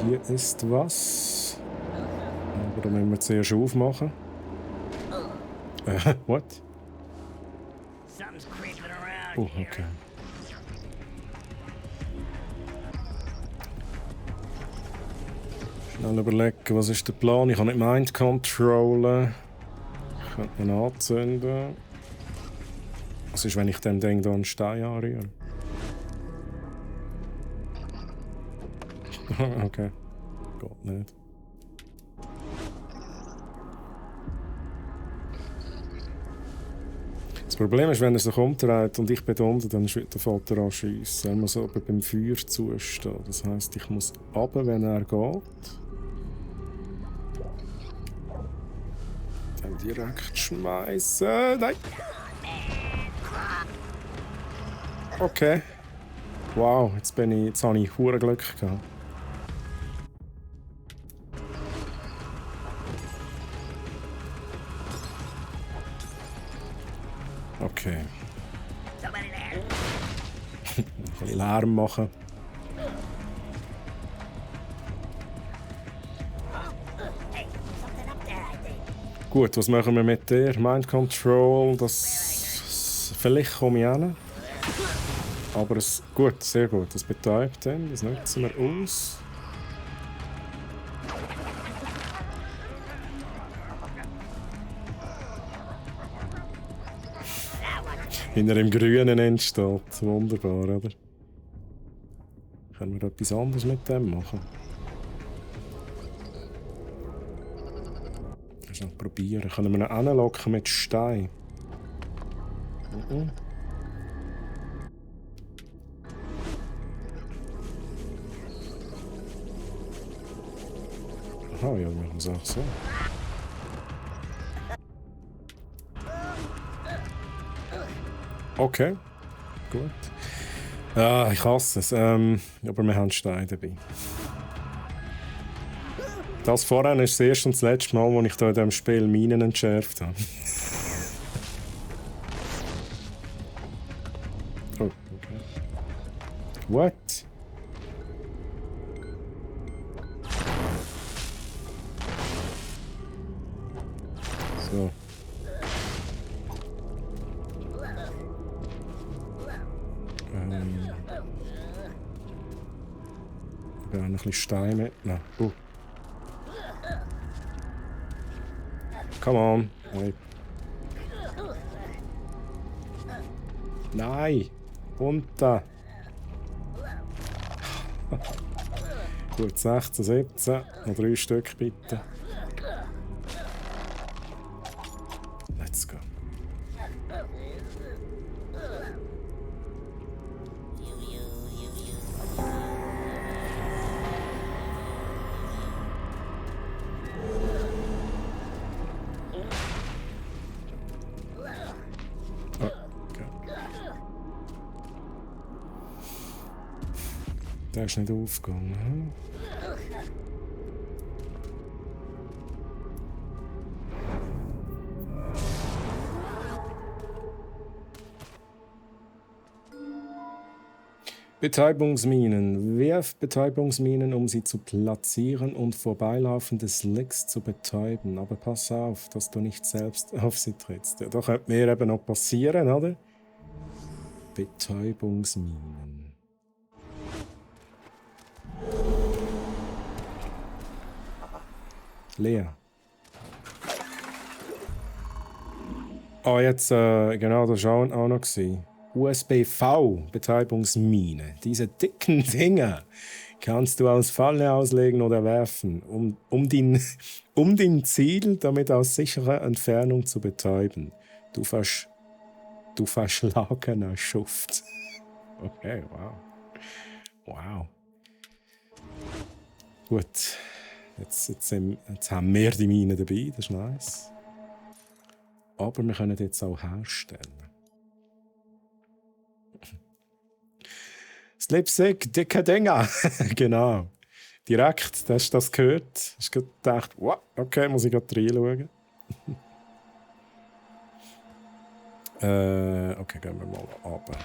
Hier ist was. Aber da müssen wir zuerst aufmachen. What? Something's creeping around Oh, here. okay. Schnell überlegen, was ist der Plan? Ich kann nicht Mind controllen. Ich könnte ihn anzünden. Was ist, wenn ich dem Ding da einen Stein anrühre? Okay. Geht nicht. Das Problem ist, wenn er sich umdreht und ich bin da unten, dann fällt er an schiessen. Er muss aber beim Feuer zustehen. Das heisst, ich muss runter, wenn er geht. Dann direkt schmeißen. Nein! Okay. Wow, jetzt habe ich hure Glück gehabt. Okay. Somebody there. Ein bisschen Lärm machen. Hey, something up there, I think. Gut, was machen wir mit der? Mind Control, das... Vielleicht komme ich hin. Aber es... Gut, sehr gut. Das betäubt ihn. Das nutzen wir aus. Wenn er im Grünen entsteht. Wunderbar, oder? Können wir etwas anderes mit dem machen? Kannst du noch probieren. Können wir ihn hinlocken mit Stein? Aha, ja, wir machen es auch so. Okay, gut. Ah, ich hasse es. Aber wir haben Steine dabei. Das vorhin ist das erste und das letzte Mal, wo ich hier in diesem Spiel Minen entschärft habe. Oh, okay. What? So. Ich ein bisschen Stein mitnehmen. Come on. Hey. Nein! Runter! Gut, 16, 17. Noch 3 Stück bitte. Let's go. Der ist nicht aufgegangen. Hm? Betäubungsminen. Wirf Betäubungsminen, um sie zu platzieren und vorbeilaufende Slicks zu betäuben. Aber pass auf, dass du nicht selbst auf sie trittst. Ja, da könnte mir eben noch passieren, oder? Betäubungsminen. Lea. Jetzt, genau, das war auch noch. USB-V-Betäubungsmine. Diese dicken Dinger kannst du als Falle auslegen oder werfen, um dein Ziel damit aus sicherer Entfernung zu betäuben. Du verschlagener Schuft. Okay, wow. Wow. Gut. Jetzt haben wir die Mine dabei, das ist nice. Aber wir können die jetzt auch herstellen. Slipstick, dicke Dinger. Genau. Direkt, hast du das gehört? Hast du gedacht, wow, okay, muss ich gerade reinschauen. Okay, gehen wir mal runter.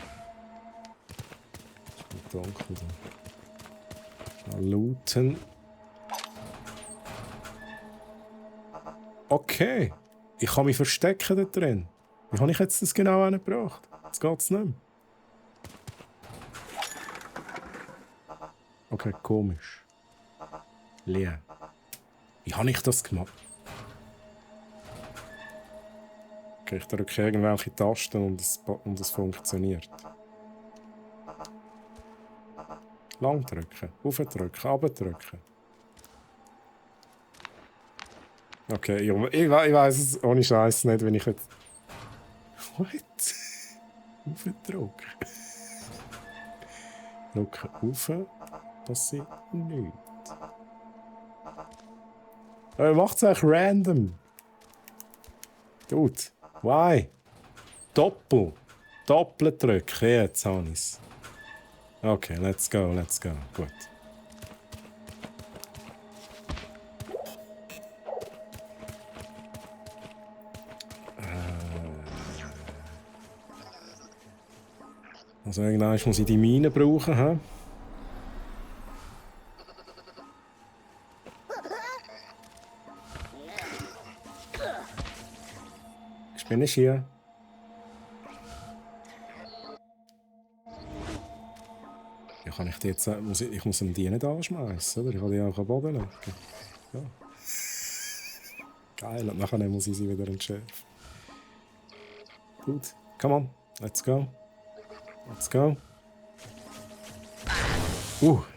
Es ist dunkel. Schnell looten. Okay. Ich kann mich verstecken da drin. Wie habe ich jetzt das genau angebracht? Jetzt geht es nicht mehr. Okay, komisch. Leer. Wie habe ich das gemacht? Okay, ich drücke irgendwelche Tasten und es funktioniert. Lang drücken, aufdrücken, abdrücken. Okay, ich weiss es ohne Scheiß nicht, wenn ich jetzt. What? Aufdrücken. Drücken auf, passiert nichts. Macht es eigentlich random? Dude, why? Doppelt drücken, jetzt habe ich es. Okay, let's go. Gut. Also irgendwann muss ich die Mine brauchen, hä? Ich bin nicht hier. Ja, kann ich die jetzt... Ich muss die nicht anschmeißen, oder? Ich kann die auch am Boden legen. Ja. Geil, und nachher muss ich sie wieder entschärfen. Gut, come on, let's go.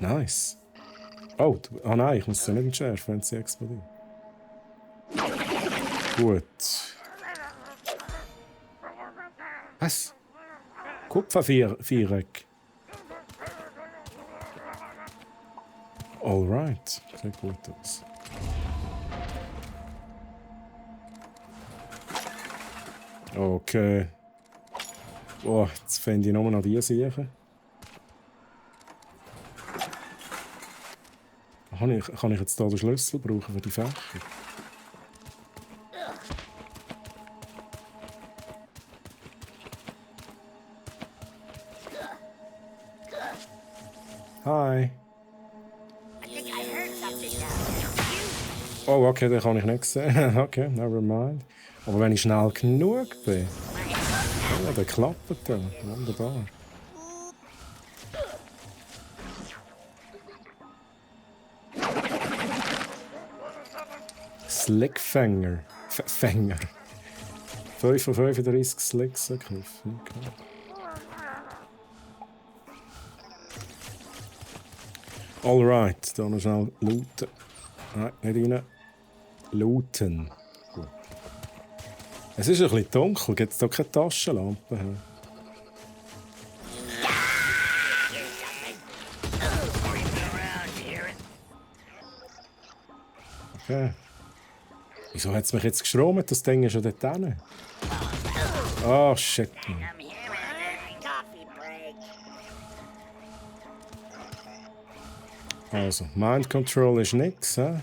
Nice. Oh, nein, ich muss sie nicht entschärfen, wenn sie explodiert. Gut. Was? Kupferviereck. Alright, sieht gut aus. Okay. Oh, jetzt finde ich nur noch diese Sachen. Kann ich jetzt hier den Schlüssel brauchen für die Fächer? Hi. Oh, okay, den kann ich nicht sehen. Okay, never mind. Aber wenn ich schnell genug bin... Ja, der klappt da. Wunderbar. Slickfänger. Fänger. 5 von 35 Slicks ergriffen. Okay. Alright, da noch schnell looten. Nein, nicht rein. Looten. Gut. Es ist ein bisschen dunkel, gibt es da keine Taschenlampe? Okay. Wieso hat es mich jetzt gestromt? Das Ding ist schon dort hin. Oh, shit. I'm here with a coffee break. Also, Mind Control ist nix, hä?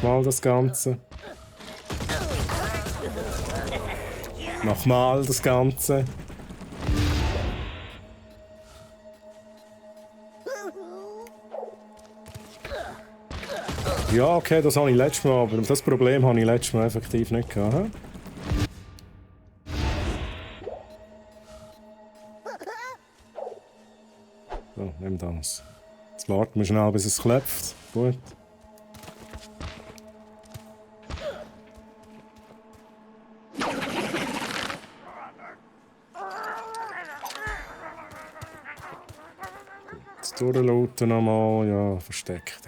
Nochmal das Ganze. Nochmal das Ganze. Ja, okay, das habe ich letztes Mal, aber das Problem habe ich letztes Mal effektiv nicht gehabt. He? So, nimm das. Jetzt warten wir schnell, bis es klopft. Gut. Jetzt durchlauten nochmal, ja, versteckt.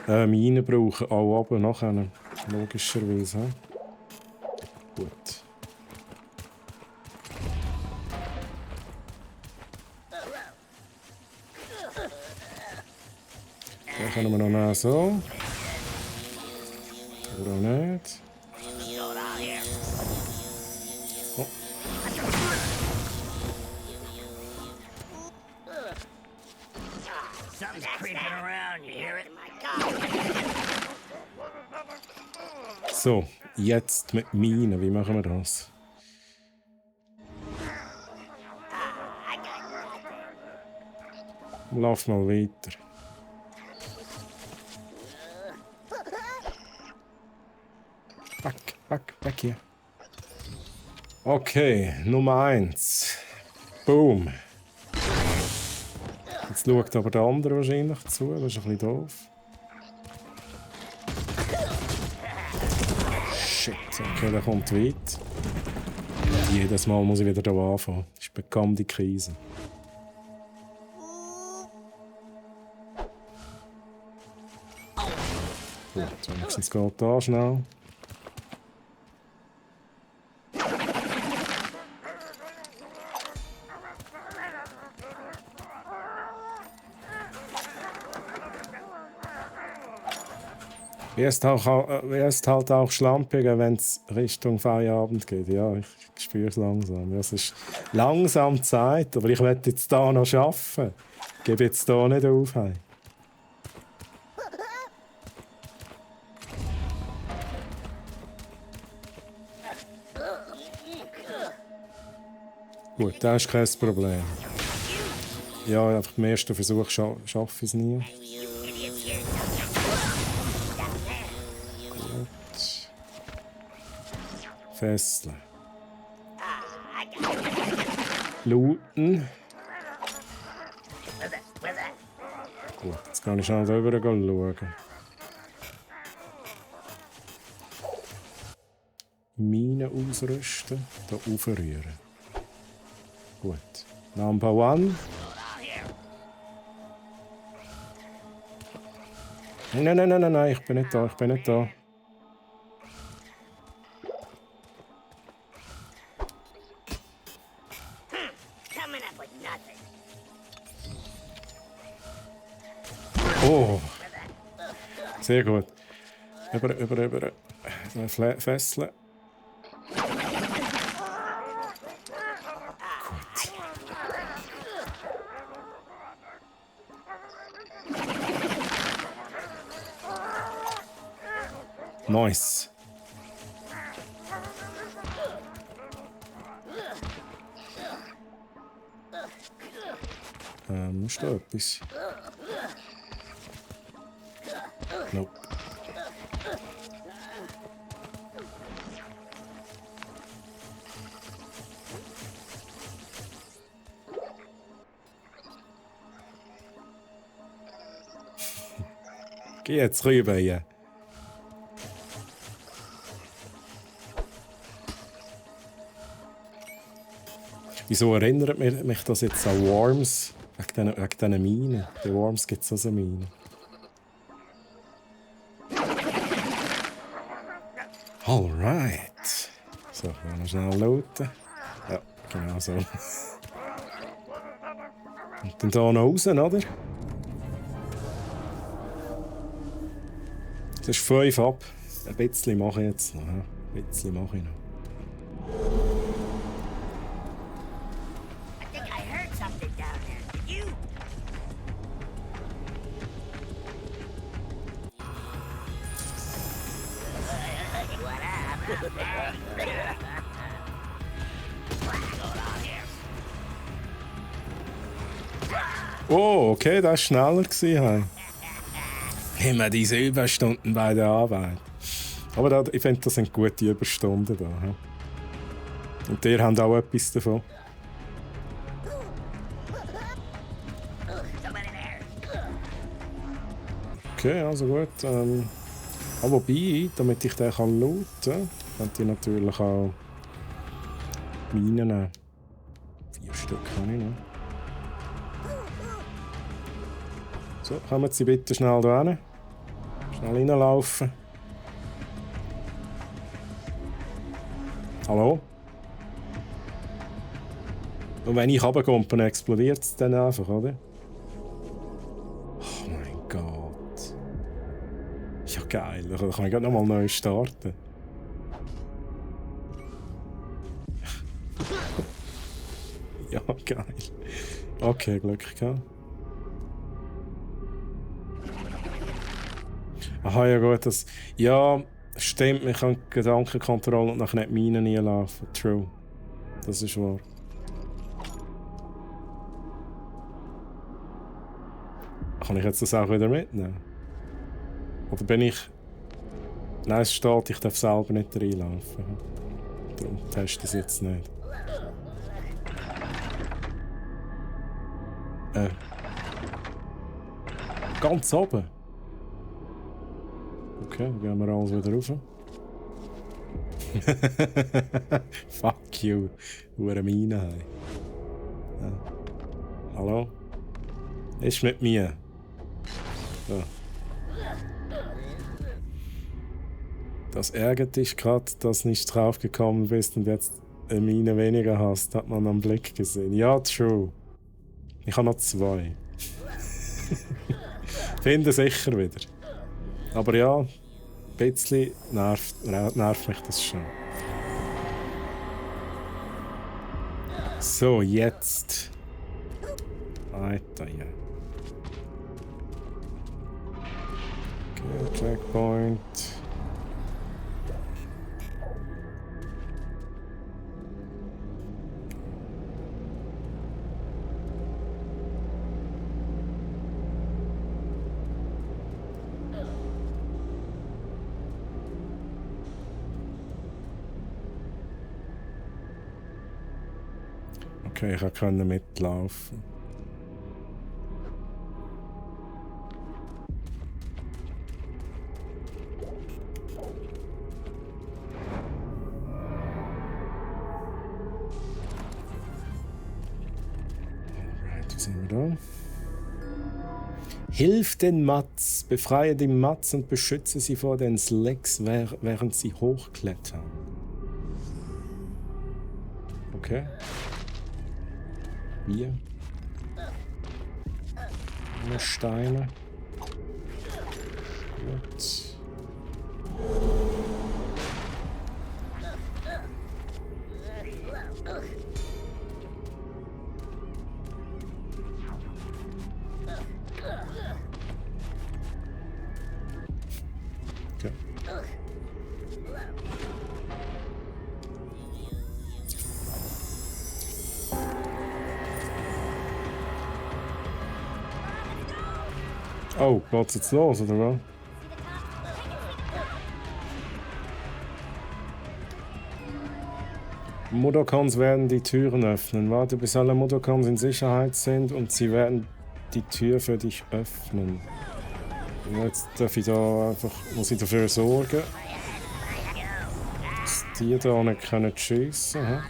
Minen brauchen auch oben nachher, logischerweise. He? Gut. Dann können wir noch nehmen, so. Oder auch nicht. Oh. Something's creeping around, you hear it? So, jetzt mit Minen. Wie machen wir das? Lauf mal weiter. Weg hier. Okay, Nummer 1. Boom. Jetzt schaut aber der andere wahrscheinlich zu. Das ist ein bisschen doof. Shit, okay, der kommt weit. Jedes Mal muss ich wieder hier anfangen. Das ist eine bekannte Krise. Gut, wenigstens geht da schnell. Wie ist halt auch schlampiger, wenn es Richtung Feierabend geht. Ja, ich spüre es langsam. Ja, es ist langsam Zeit, aber ich werde jetzt hier noch arbeiten. Ich gebe jetzt hier nicht auf. Hey. Gut, das ist kein Problem. Ja, einfach im ersten Versuch schaffe ich es nie. Fesseln. Looten. Gut, jetzt kann ich schnell drüber schauen. Minen ausrüsten, hier aufrühren. Gut. Number 1. Nein, ich bin nicht da, Oh, sehr gut. Über. Fesseln. Gut. Nice. Ist da etwas? Nope. Geh jetzt rüber hier. Wieso erinnert mich das jetzt an Worms? Wegen diesen Minen. Bei Worms gibt es also Minen. Alright. So, wir schnell looten. Ja, genau so. Und dann hier noch raus, oder? Das ist 5 ab. Ein bisschen mache ich jetzt noch. Ein bisschen mache ich noch. I think I heard something down there. Did you? Oh, okay, das war schneller. Immer diese Überstunden bei der Arbeit. Aber da, ich finde, das sind gute Überstunden da. He? Und ihr habt auch etwas davon. Okay, also gut. Wobei, damit ich den looten kann, könnte ich natürlich auch Minen nehmen. 4 Stück habe ich noch. So, kommen Sie bitte schnell da hin. Schnell reinlaufen. Hallo? Und wenn ich runterkomme, dann explodiert es dann einfach, oder? Oh mein Gott. Ja, geil. Da kann ich gerade nochmal neu starten. Ja, geil. Okay, Glück gehabt. Aha, ja gut, das... Ja, stimmt, ich kann Gedankenkontrolle und nachher nicht Minen reinlaufen. True. Das ist wahr. Kann ich jetzt das auch wieder mitnehmen? Oder bin ich... Nein, es steht, ich darf selber nicht reinlaufen. Darum teste ich es jetzt nicht. Ganz oben? Okay, dann gehen wir alles wieder rauf. Fuck you. Hure Mine haben. Ja. Hallo? Ist mit mir. So. Das ärgert dich gerade, dass du nicht draufgekommen bist und jetzt eine Mine weniger hast, hat man am Blick gesehen. Ja, true. Ich habe noch 2. Finde sicher wieder. Aber ja, ein bisschen nervt mich das schon. So, jetzt. Weiter hier. Okay, Checkpoint. Okay, ich konnte mitlaufen. Alright, wie sind wir da? Hilf den Mats, befreie die Mats und beschütze sie vor den Slicks, während sie hochklettern. Okay. Hier. Mehr Steine. Gut. Okay. Oh, geht's jetzt los, oder was? Mudokons werden die Türen öffnen. Warte, bis alle Mudokons in Sicherheit sind und sie werden die Tür für dich öffnen. Jetzt darf ich da einfach, muss ich dafür sorgen, dass die da nicht schiessen können.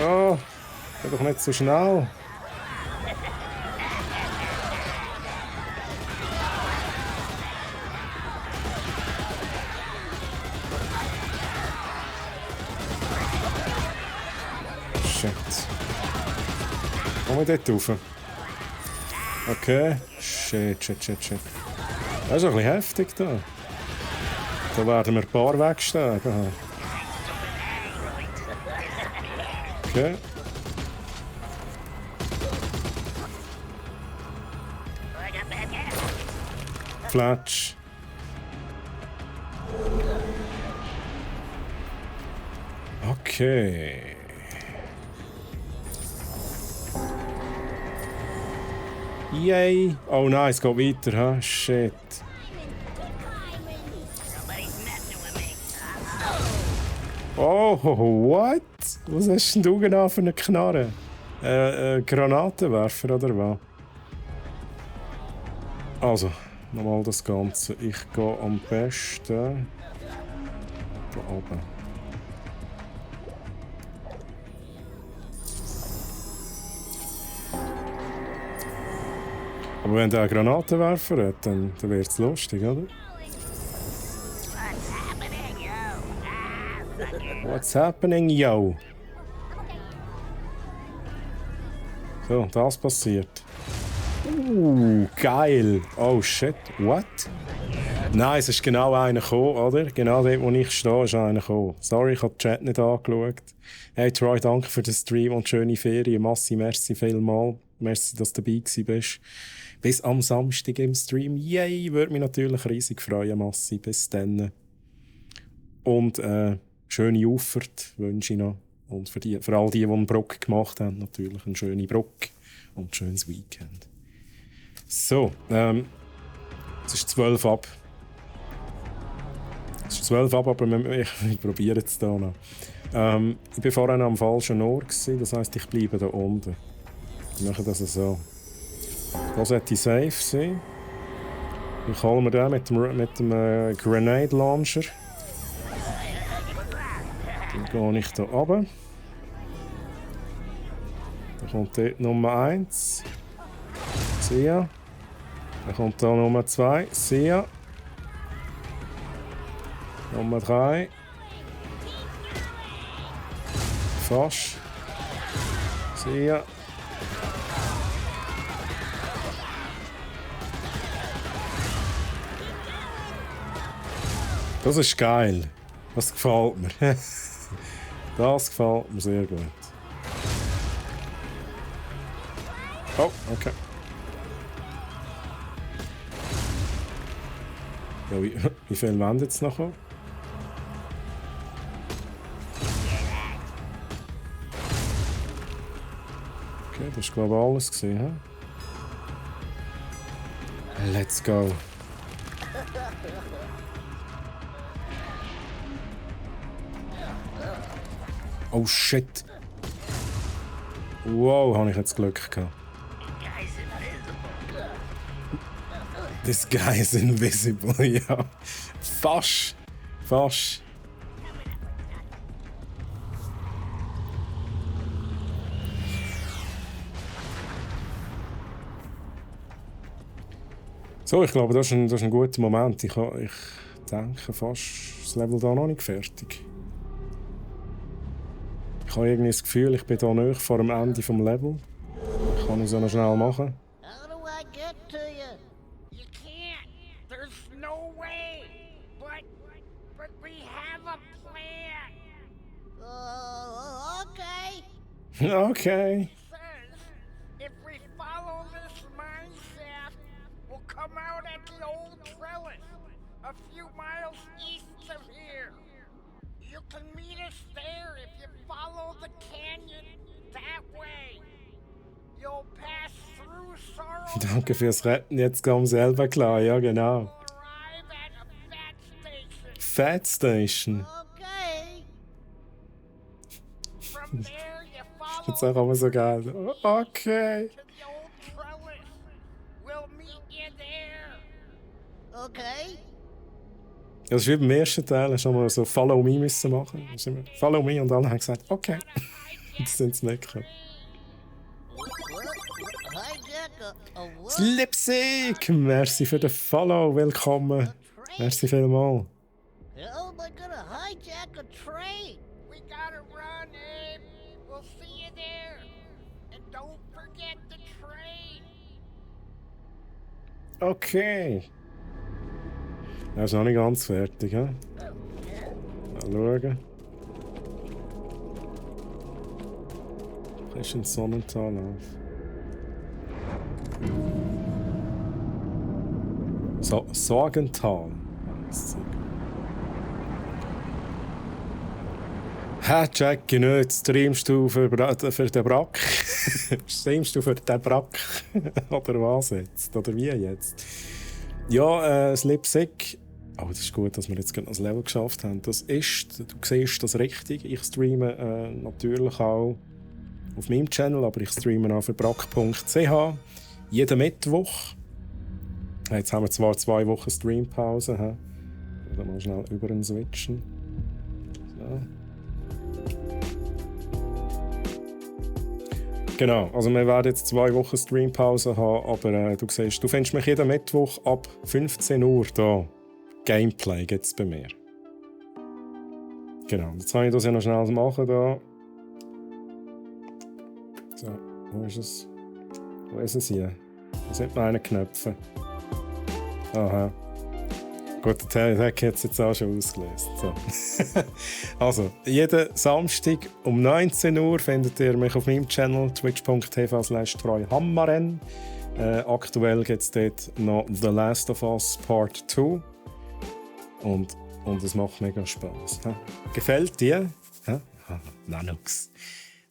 Oh, geh doch nicht so schnell. Shit. Komm dort rauf. Okay. Shit. Das ist ein bisschen heftig da. Da werden wir ein paar wegstehen. Okay. Fletch. Okay. Yay! Oh nein, es geht weiter, ha? Shit. Oh, what? Was hast denn du genau für eine Knarre? Granatenwerfer oder was? Also, nochmal das Ganze. Ich gehe am besten da oben. Aber wenn der einen Granatenwerfer hat, dann wird es lustig, oder? What's happening, yo? So, das passiert. Geil. Oh shit, what? Nein, es ist genau einer gekommen, oder? Genau dort, wo ich stehe, ist einer gekommen. Sorry, ich habe den Chat nicht angeschaut. Hey Troy, danke für den Stream und schöne Ferien. Massi, merci vielmals. Merci, dass du dabei bist. Bis am Samstag im Stream. Yay, würde mich natürlich riesig freuen, Massi. Bis dann. Und schöne Auffahrt wünsche ich noch. Und für all die eine Brücke gemacht haben, natürlich eine schöne Brücke und ein schönes Weekend. So, es ist 12 ab. Es ist 12 ab, aber ich probiere es hier noch. Ich war vorhin am falschen Ort, das heisst, ich bleibe da unten. Ich mache das so. Das sollte safe sein. Ich hole mir den mit dem Grenade Launcher. Dann gehe ich hier runter. Dann kommt dort Nummer 1. Sia. Dann kommt hier Nummer 2. Sia. Nummer 3. Fast. Sia. Das ist geil. Das gefällt mir. Das gefällt mir sehr gut. Oh, okay. Ja, wie viel wollen jetzt noch? Okay, das ist glaube ich alles gesehen. Let's go. Oh shit. Wow, habe ich jetzt Glück gehabt. This guy is invisible, ja. Fast. Fast. So, ich glaube, das ist ein guter Moment. Ich denke fast, das Level da noch nicht fertig. Ich habe irgendwie das Gefühl, ich bin hier nahe vor dem Ende vom Level. Ich kann es so noch schnell machen. How do I get to you? You can't. There's no way. But we have a plan. Okay. Okay. Says if we follow this mine shaft, we'll come out at the old trellis, a few miles east of here. You can meet us there if you follow the canyon that way. You'll pass through Sorrow. Danke fürs Retten, jetzt kommen selber klar, ja genau. You'll arrive at a fat station. Fat Station. Okay. From there, you follow Jetzt auch immer so geil. Okay. to the old trellis. We'll meet you there. Okay. Das ist wie beim ersten Teil, hast du mal so Follow Me müssen machen. Follow Me und alle haben gesagt, okay. Hide Das sind sie nicht gehabt. Hijack a what? Slipsick! Merci für den Follow, willkommen. Merci vielmals. How am I gonna hijack a train? We gotta run, Abe. We'll see you there. And don't forget the train. Okay. Er ist noch nicht ganz fertig, hä? Mal schauen. Was ist ein Sonnental auf? Sorgental. Hä, Jackie, nicht. Streamst du für den Brack? Streamst du für den Brack? Oder was jetzt? Oder wie jetzt? Ja, Slipsick. Oh, das ist gut, dass wir jetzt gerade das Level geschafft haben. Das ist, du siehst das richtig. Ich streame natürlich auch auf meinem Channel, aber ich streame auch für brack.ch. Jeden Mittwoch. Jetzt haben wir zwar 2 Wochen Streampause. Oder mal schnell über den switchen. So. Genau, also wir werden jetzt 2 Wochen Streampause haben, aber du siehst, du findest mich jeden Mittwoch ab 15 Uhr da. Gameplay gibt es bei mir. Genau, jetzt kann ich das ja noch schnell machen da. So, wo ist es? Wo ist es hier? Da sind noch eine Knöpfe. Aha. Gut, der hat jetzt auch schon ausgelöst. So. Also, jeden Samstag um 19 Uhr findet ihr mich auf meinem Channel twitch.tv/treuhammaren. Aktuell gibt es dort noch The Last of Us Part 2. Und es macht mega Spaß. Gefällt dir? Nanux.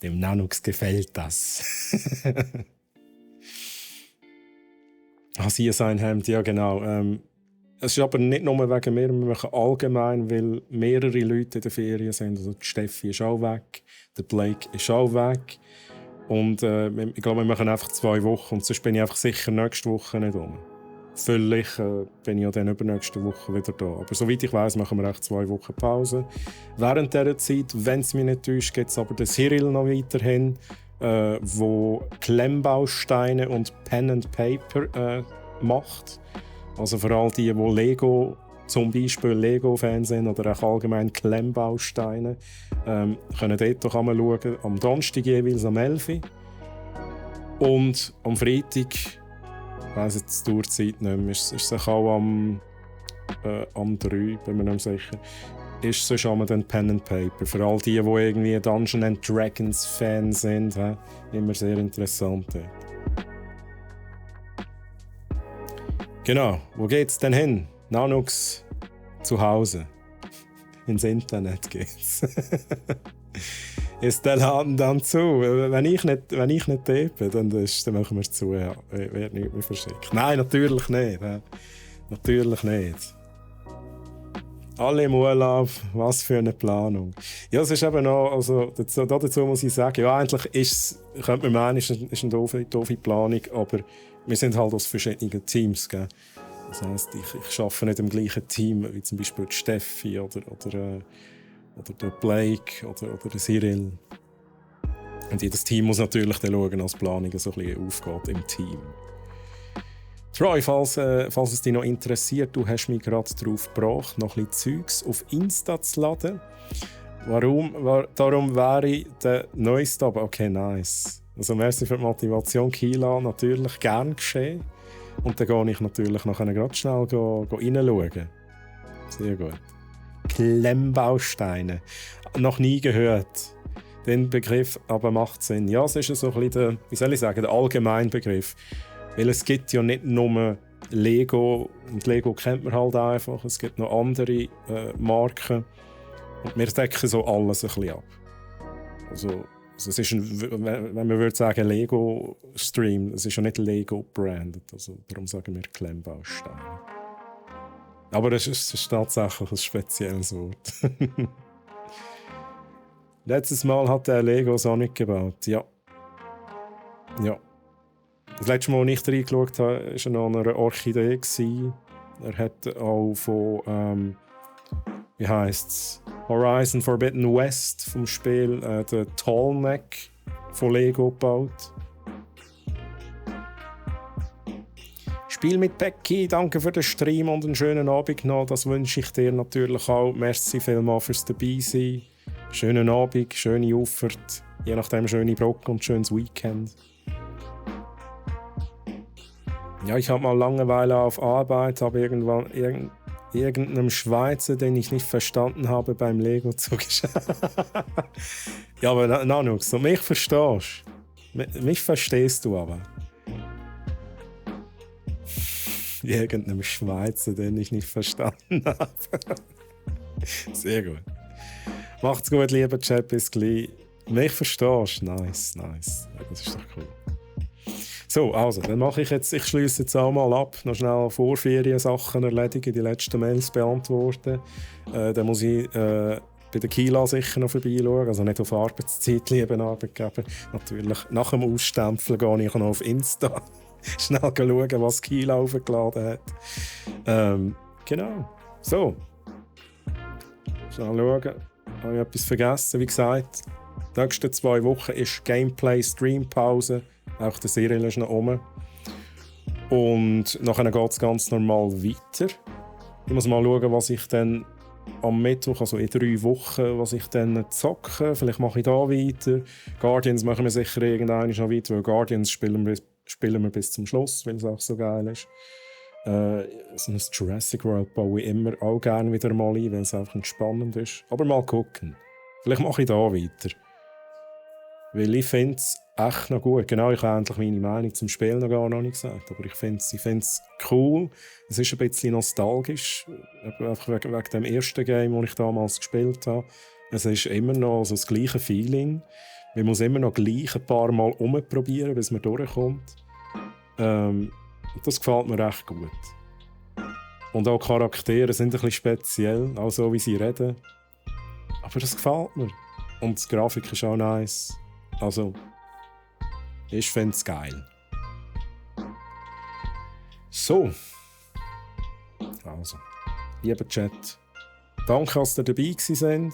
Dem Nanux gefällt das. Sie sein Hemd, ja genau. Es ist aber nicht nur wegen mir, wir machen allgemein, weil mehrere Leute in der Ferien sind. Also die Steffi ist auch weg, der Blake ist auch weg. Und ich glaube, wir machen einfach 2 Wochen und sonst bin ich einfach sicher nächste Woche nicht um. Vielleicht bin ich ja dann übernächste Woche wieder da. Aber soweit ich weiss, machen wir echt 2 Wochen Pause. Während dieser Zeit, wenn es mich nicht täuscht, gibt es aber den Cyril noch weiterhin, wo Klemmbausteine und Pen and Paper macht. Also für all die Lego, zum Beispiel Lego-Fans sind oder auch allgemein Klemmbausteine, können dort doch einmal schauen. Am Donnerstag jeweils am 11 Uhr. Und am Freitag, ich weiss jetzt die Uhrzeit nicht mehr, ist es auch am 3, bin mir nicht sicher, ist sonst auch dann Pen and Paper. Für all die irgendwie Dungeons and Dragons Fans sind, immer sehr interessant dort. Genau, wo geht's denn hin? Nanux zu Hause. Ins Internet geht's. Ist der Laden dann zu? Wenn ich nicht da bin, dann machen wir es zu. Ja. Wird nicht mehr verschickt. Nein, natürlich nicht. Natürlich nicht. Alle im Urlaub, was für eine Planung. Ja, es ist eben noch, also dazu muss ich sagen, ja, eigentlich könnte man meinen, ist eine doofe Planung, aber wir sind halt aus verschiedenen Teams. Gell? Das heisst, ich arbeite nicht im gleichen Team wie zum Beispiel die Steffi oder der Blake oder der Cyril. Und jedes Team muss natürlich dann schauen, dass die Planung so ein bisschen aufgeht im Team. Troy, falls es dich noch interessiert, du hast mich gerade darauf gebracht, noch ein bisschen Zeugs auf Insta zu laden. Darum wäre der neueste, aber okay, nice. Also merci für die Motivation, Kila, natürlich gern geschehen. Und dann gehe ich natürlich nachher gerade schnell reinschauen. Sehr gut. Klemmbausteine. Noch nie gehört. Den Begriff, aber macht Sinn. Ja, es ist so ein bisschen der Allgemeinbegriff. Weil es gibt ja nicht nur Lego, und Lego kennt man halt einfach, es gibt noch andere Marken. Und wir decken so alles ein bisschen ab. Also es ist wenn man würde sagen Lego-Stream, es ist ja nicht Lego-branded, also darum sagen wir Klemmbausteine. Aber es ist tatsächlich ein spezielles Wort. Letztes Mal hat er Lego Sonic gebaut, ja. Ja. Das letzte Mal, als ich reingeschaut habe, war er noch eine Orchidee. Er hat auch von, wie heisst es? Horizon Forbidden West vom Spiel, der Tallneck von Lego gebaut. Spiel mit Becky, danke für den Stream und einen schönen Abend noch. Das wünsche ich dir natürlich auch. Merci vielmals fürs dabei sein. Schönen Abend, schöne Auffahrt, je nachdem schöne Brücke und schönes Weekend. Ja, ich habe mal Langeweile auf Arbeit, habe irgendeinem Schweizer, den ich nicht verstanden habe, beim Lego zugeschaut. Ja, aber Nanux, du mich verstehst. Mich verstehst du aber. Irgendeinem Schweizer, den ich nicht verstanden habe. Sehr gut. Macht's gut, lieber Chat, bis gleich. Mich verstehst? Nice. Ja, das ist doch cool. So, also, dann mache ich jetzt, ich schließe jetzt auch mal ab, noch schnell Vorferien-Sachen erledigen, die letzten Mails beantworten. Dann muss ich bei der Kila sicher noch vorbeischauen, also nicht auf Arbeitszeit, lieben Arbeitgeber. Natürlich, nach dem Ausstempeln gehe ich noch auf Insta. Schnell schauen, was Kila aufgeladen hat. Genau. So. Schnell schauen. Habe ich etwas vergessen? Wie gesagt, die nächsten 2 Wochen ist Gameplay-Stream-Pause. Auch der Cyril ist noch rum. Und nachher geht es ganz normal weiter. Ich muss mal schauen, was ich dann am Mittwoch, also in 3 Wochen, was ich dann zocke. Vielleicht mache ich da weiter. Guardians machen wir sicher irgendwann noch weiter, weil Guardians spielen wir bis zum Schluss, weil es auch so geil ist. So ein Jurassic World baue ich immer auch gerne wieder mal ein, weil es einfach entspannend ist. Aber mal gucken. Vielleicht mache ich da weiter. Weil ich finde es echt noch gut. Genau, ich habe endlich meine Meinung zum Spiel noch gar nicht gesagt. Aber ich finde es cool. Es ist ein bisschen nostalgisch. Einfach wegen dem ersten Game, das ich damals gespielt habe. Es ist immer noch so das gleiche Feeling. Man muss immer noch gleich ein paar Mal umprobieren, bis man durchkommt. Das gefällt mir recht gut. Und auch die Charaktere sind ein bisschen speziell, auch so wie sie reden. Aber das gefällt mir. Und die Grafik ist auch nice. Also, ich finde es geil. So. Also, lieber Chat, danke, dass ihr dabei seid.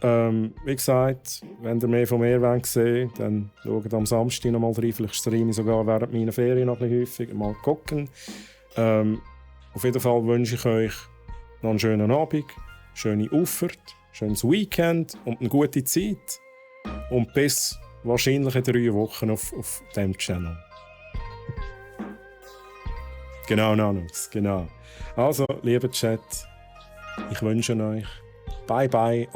Wie gesagt, wenn ihr mehr von mir sehen wollt, dann schaut am Samstag noch mal rein. Vielleicht streame ich sogar während meiner Ferien noch ein bisschen häufiger. Mal gucken. Auf jeden Fall wünsche ich euch noch einen schönen Abend, schöne Auffahrt, schönes Weekend und eine gute Zeit. Und bis wahrscheinlich in 3 Wochen auf diesem Channel. Genau, Nanux, genau. Also, lieber Chat, ich wünsche euch bye bye,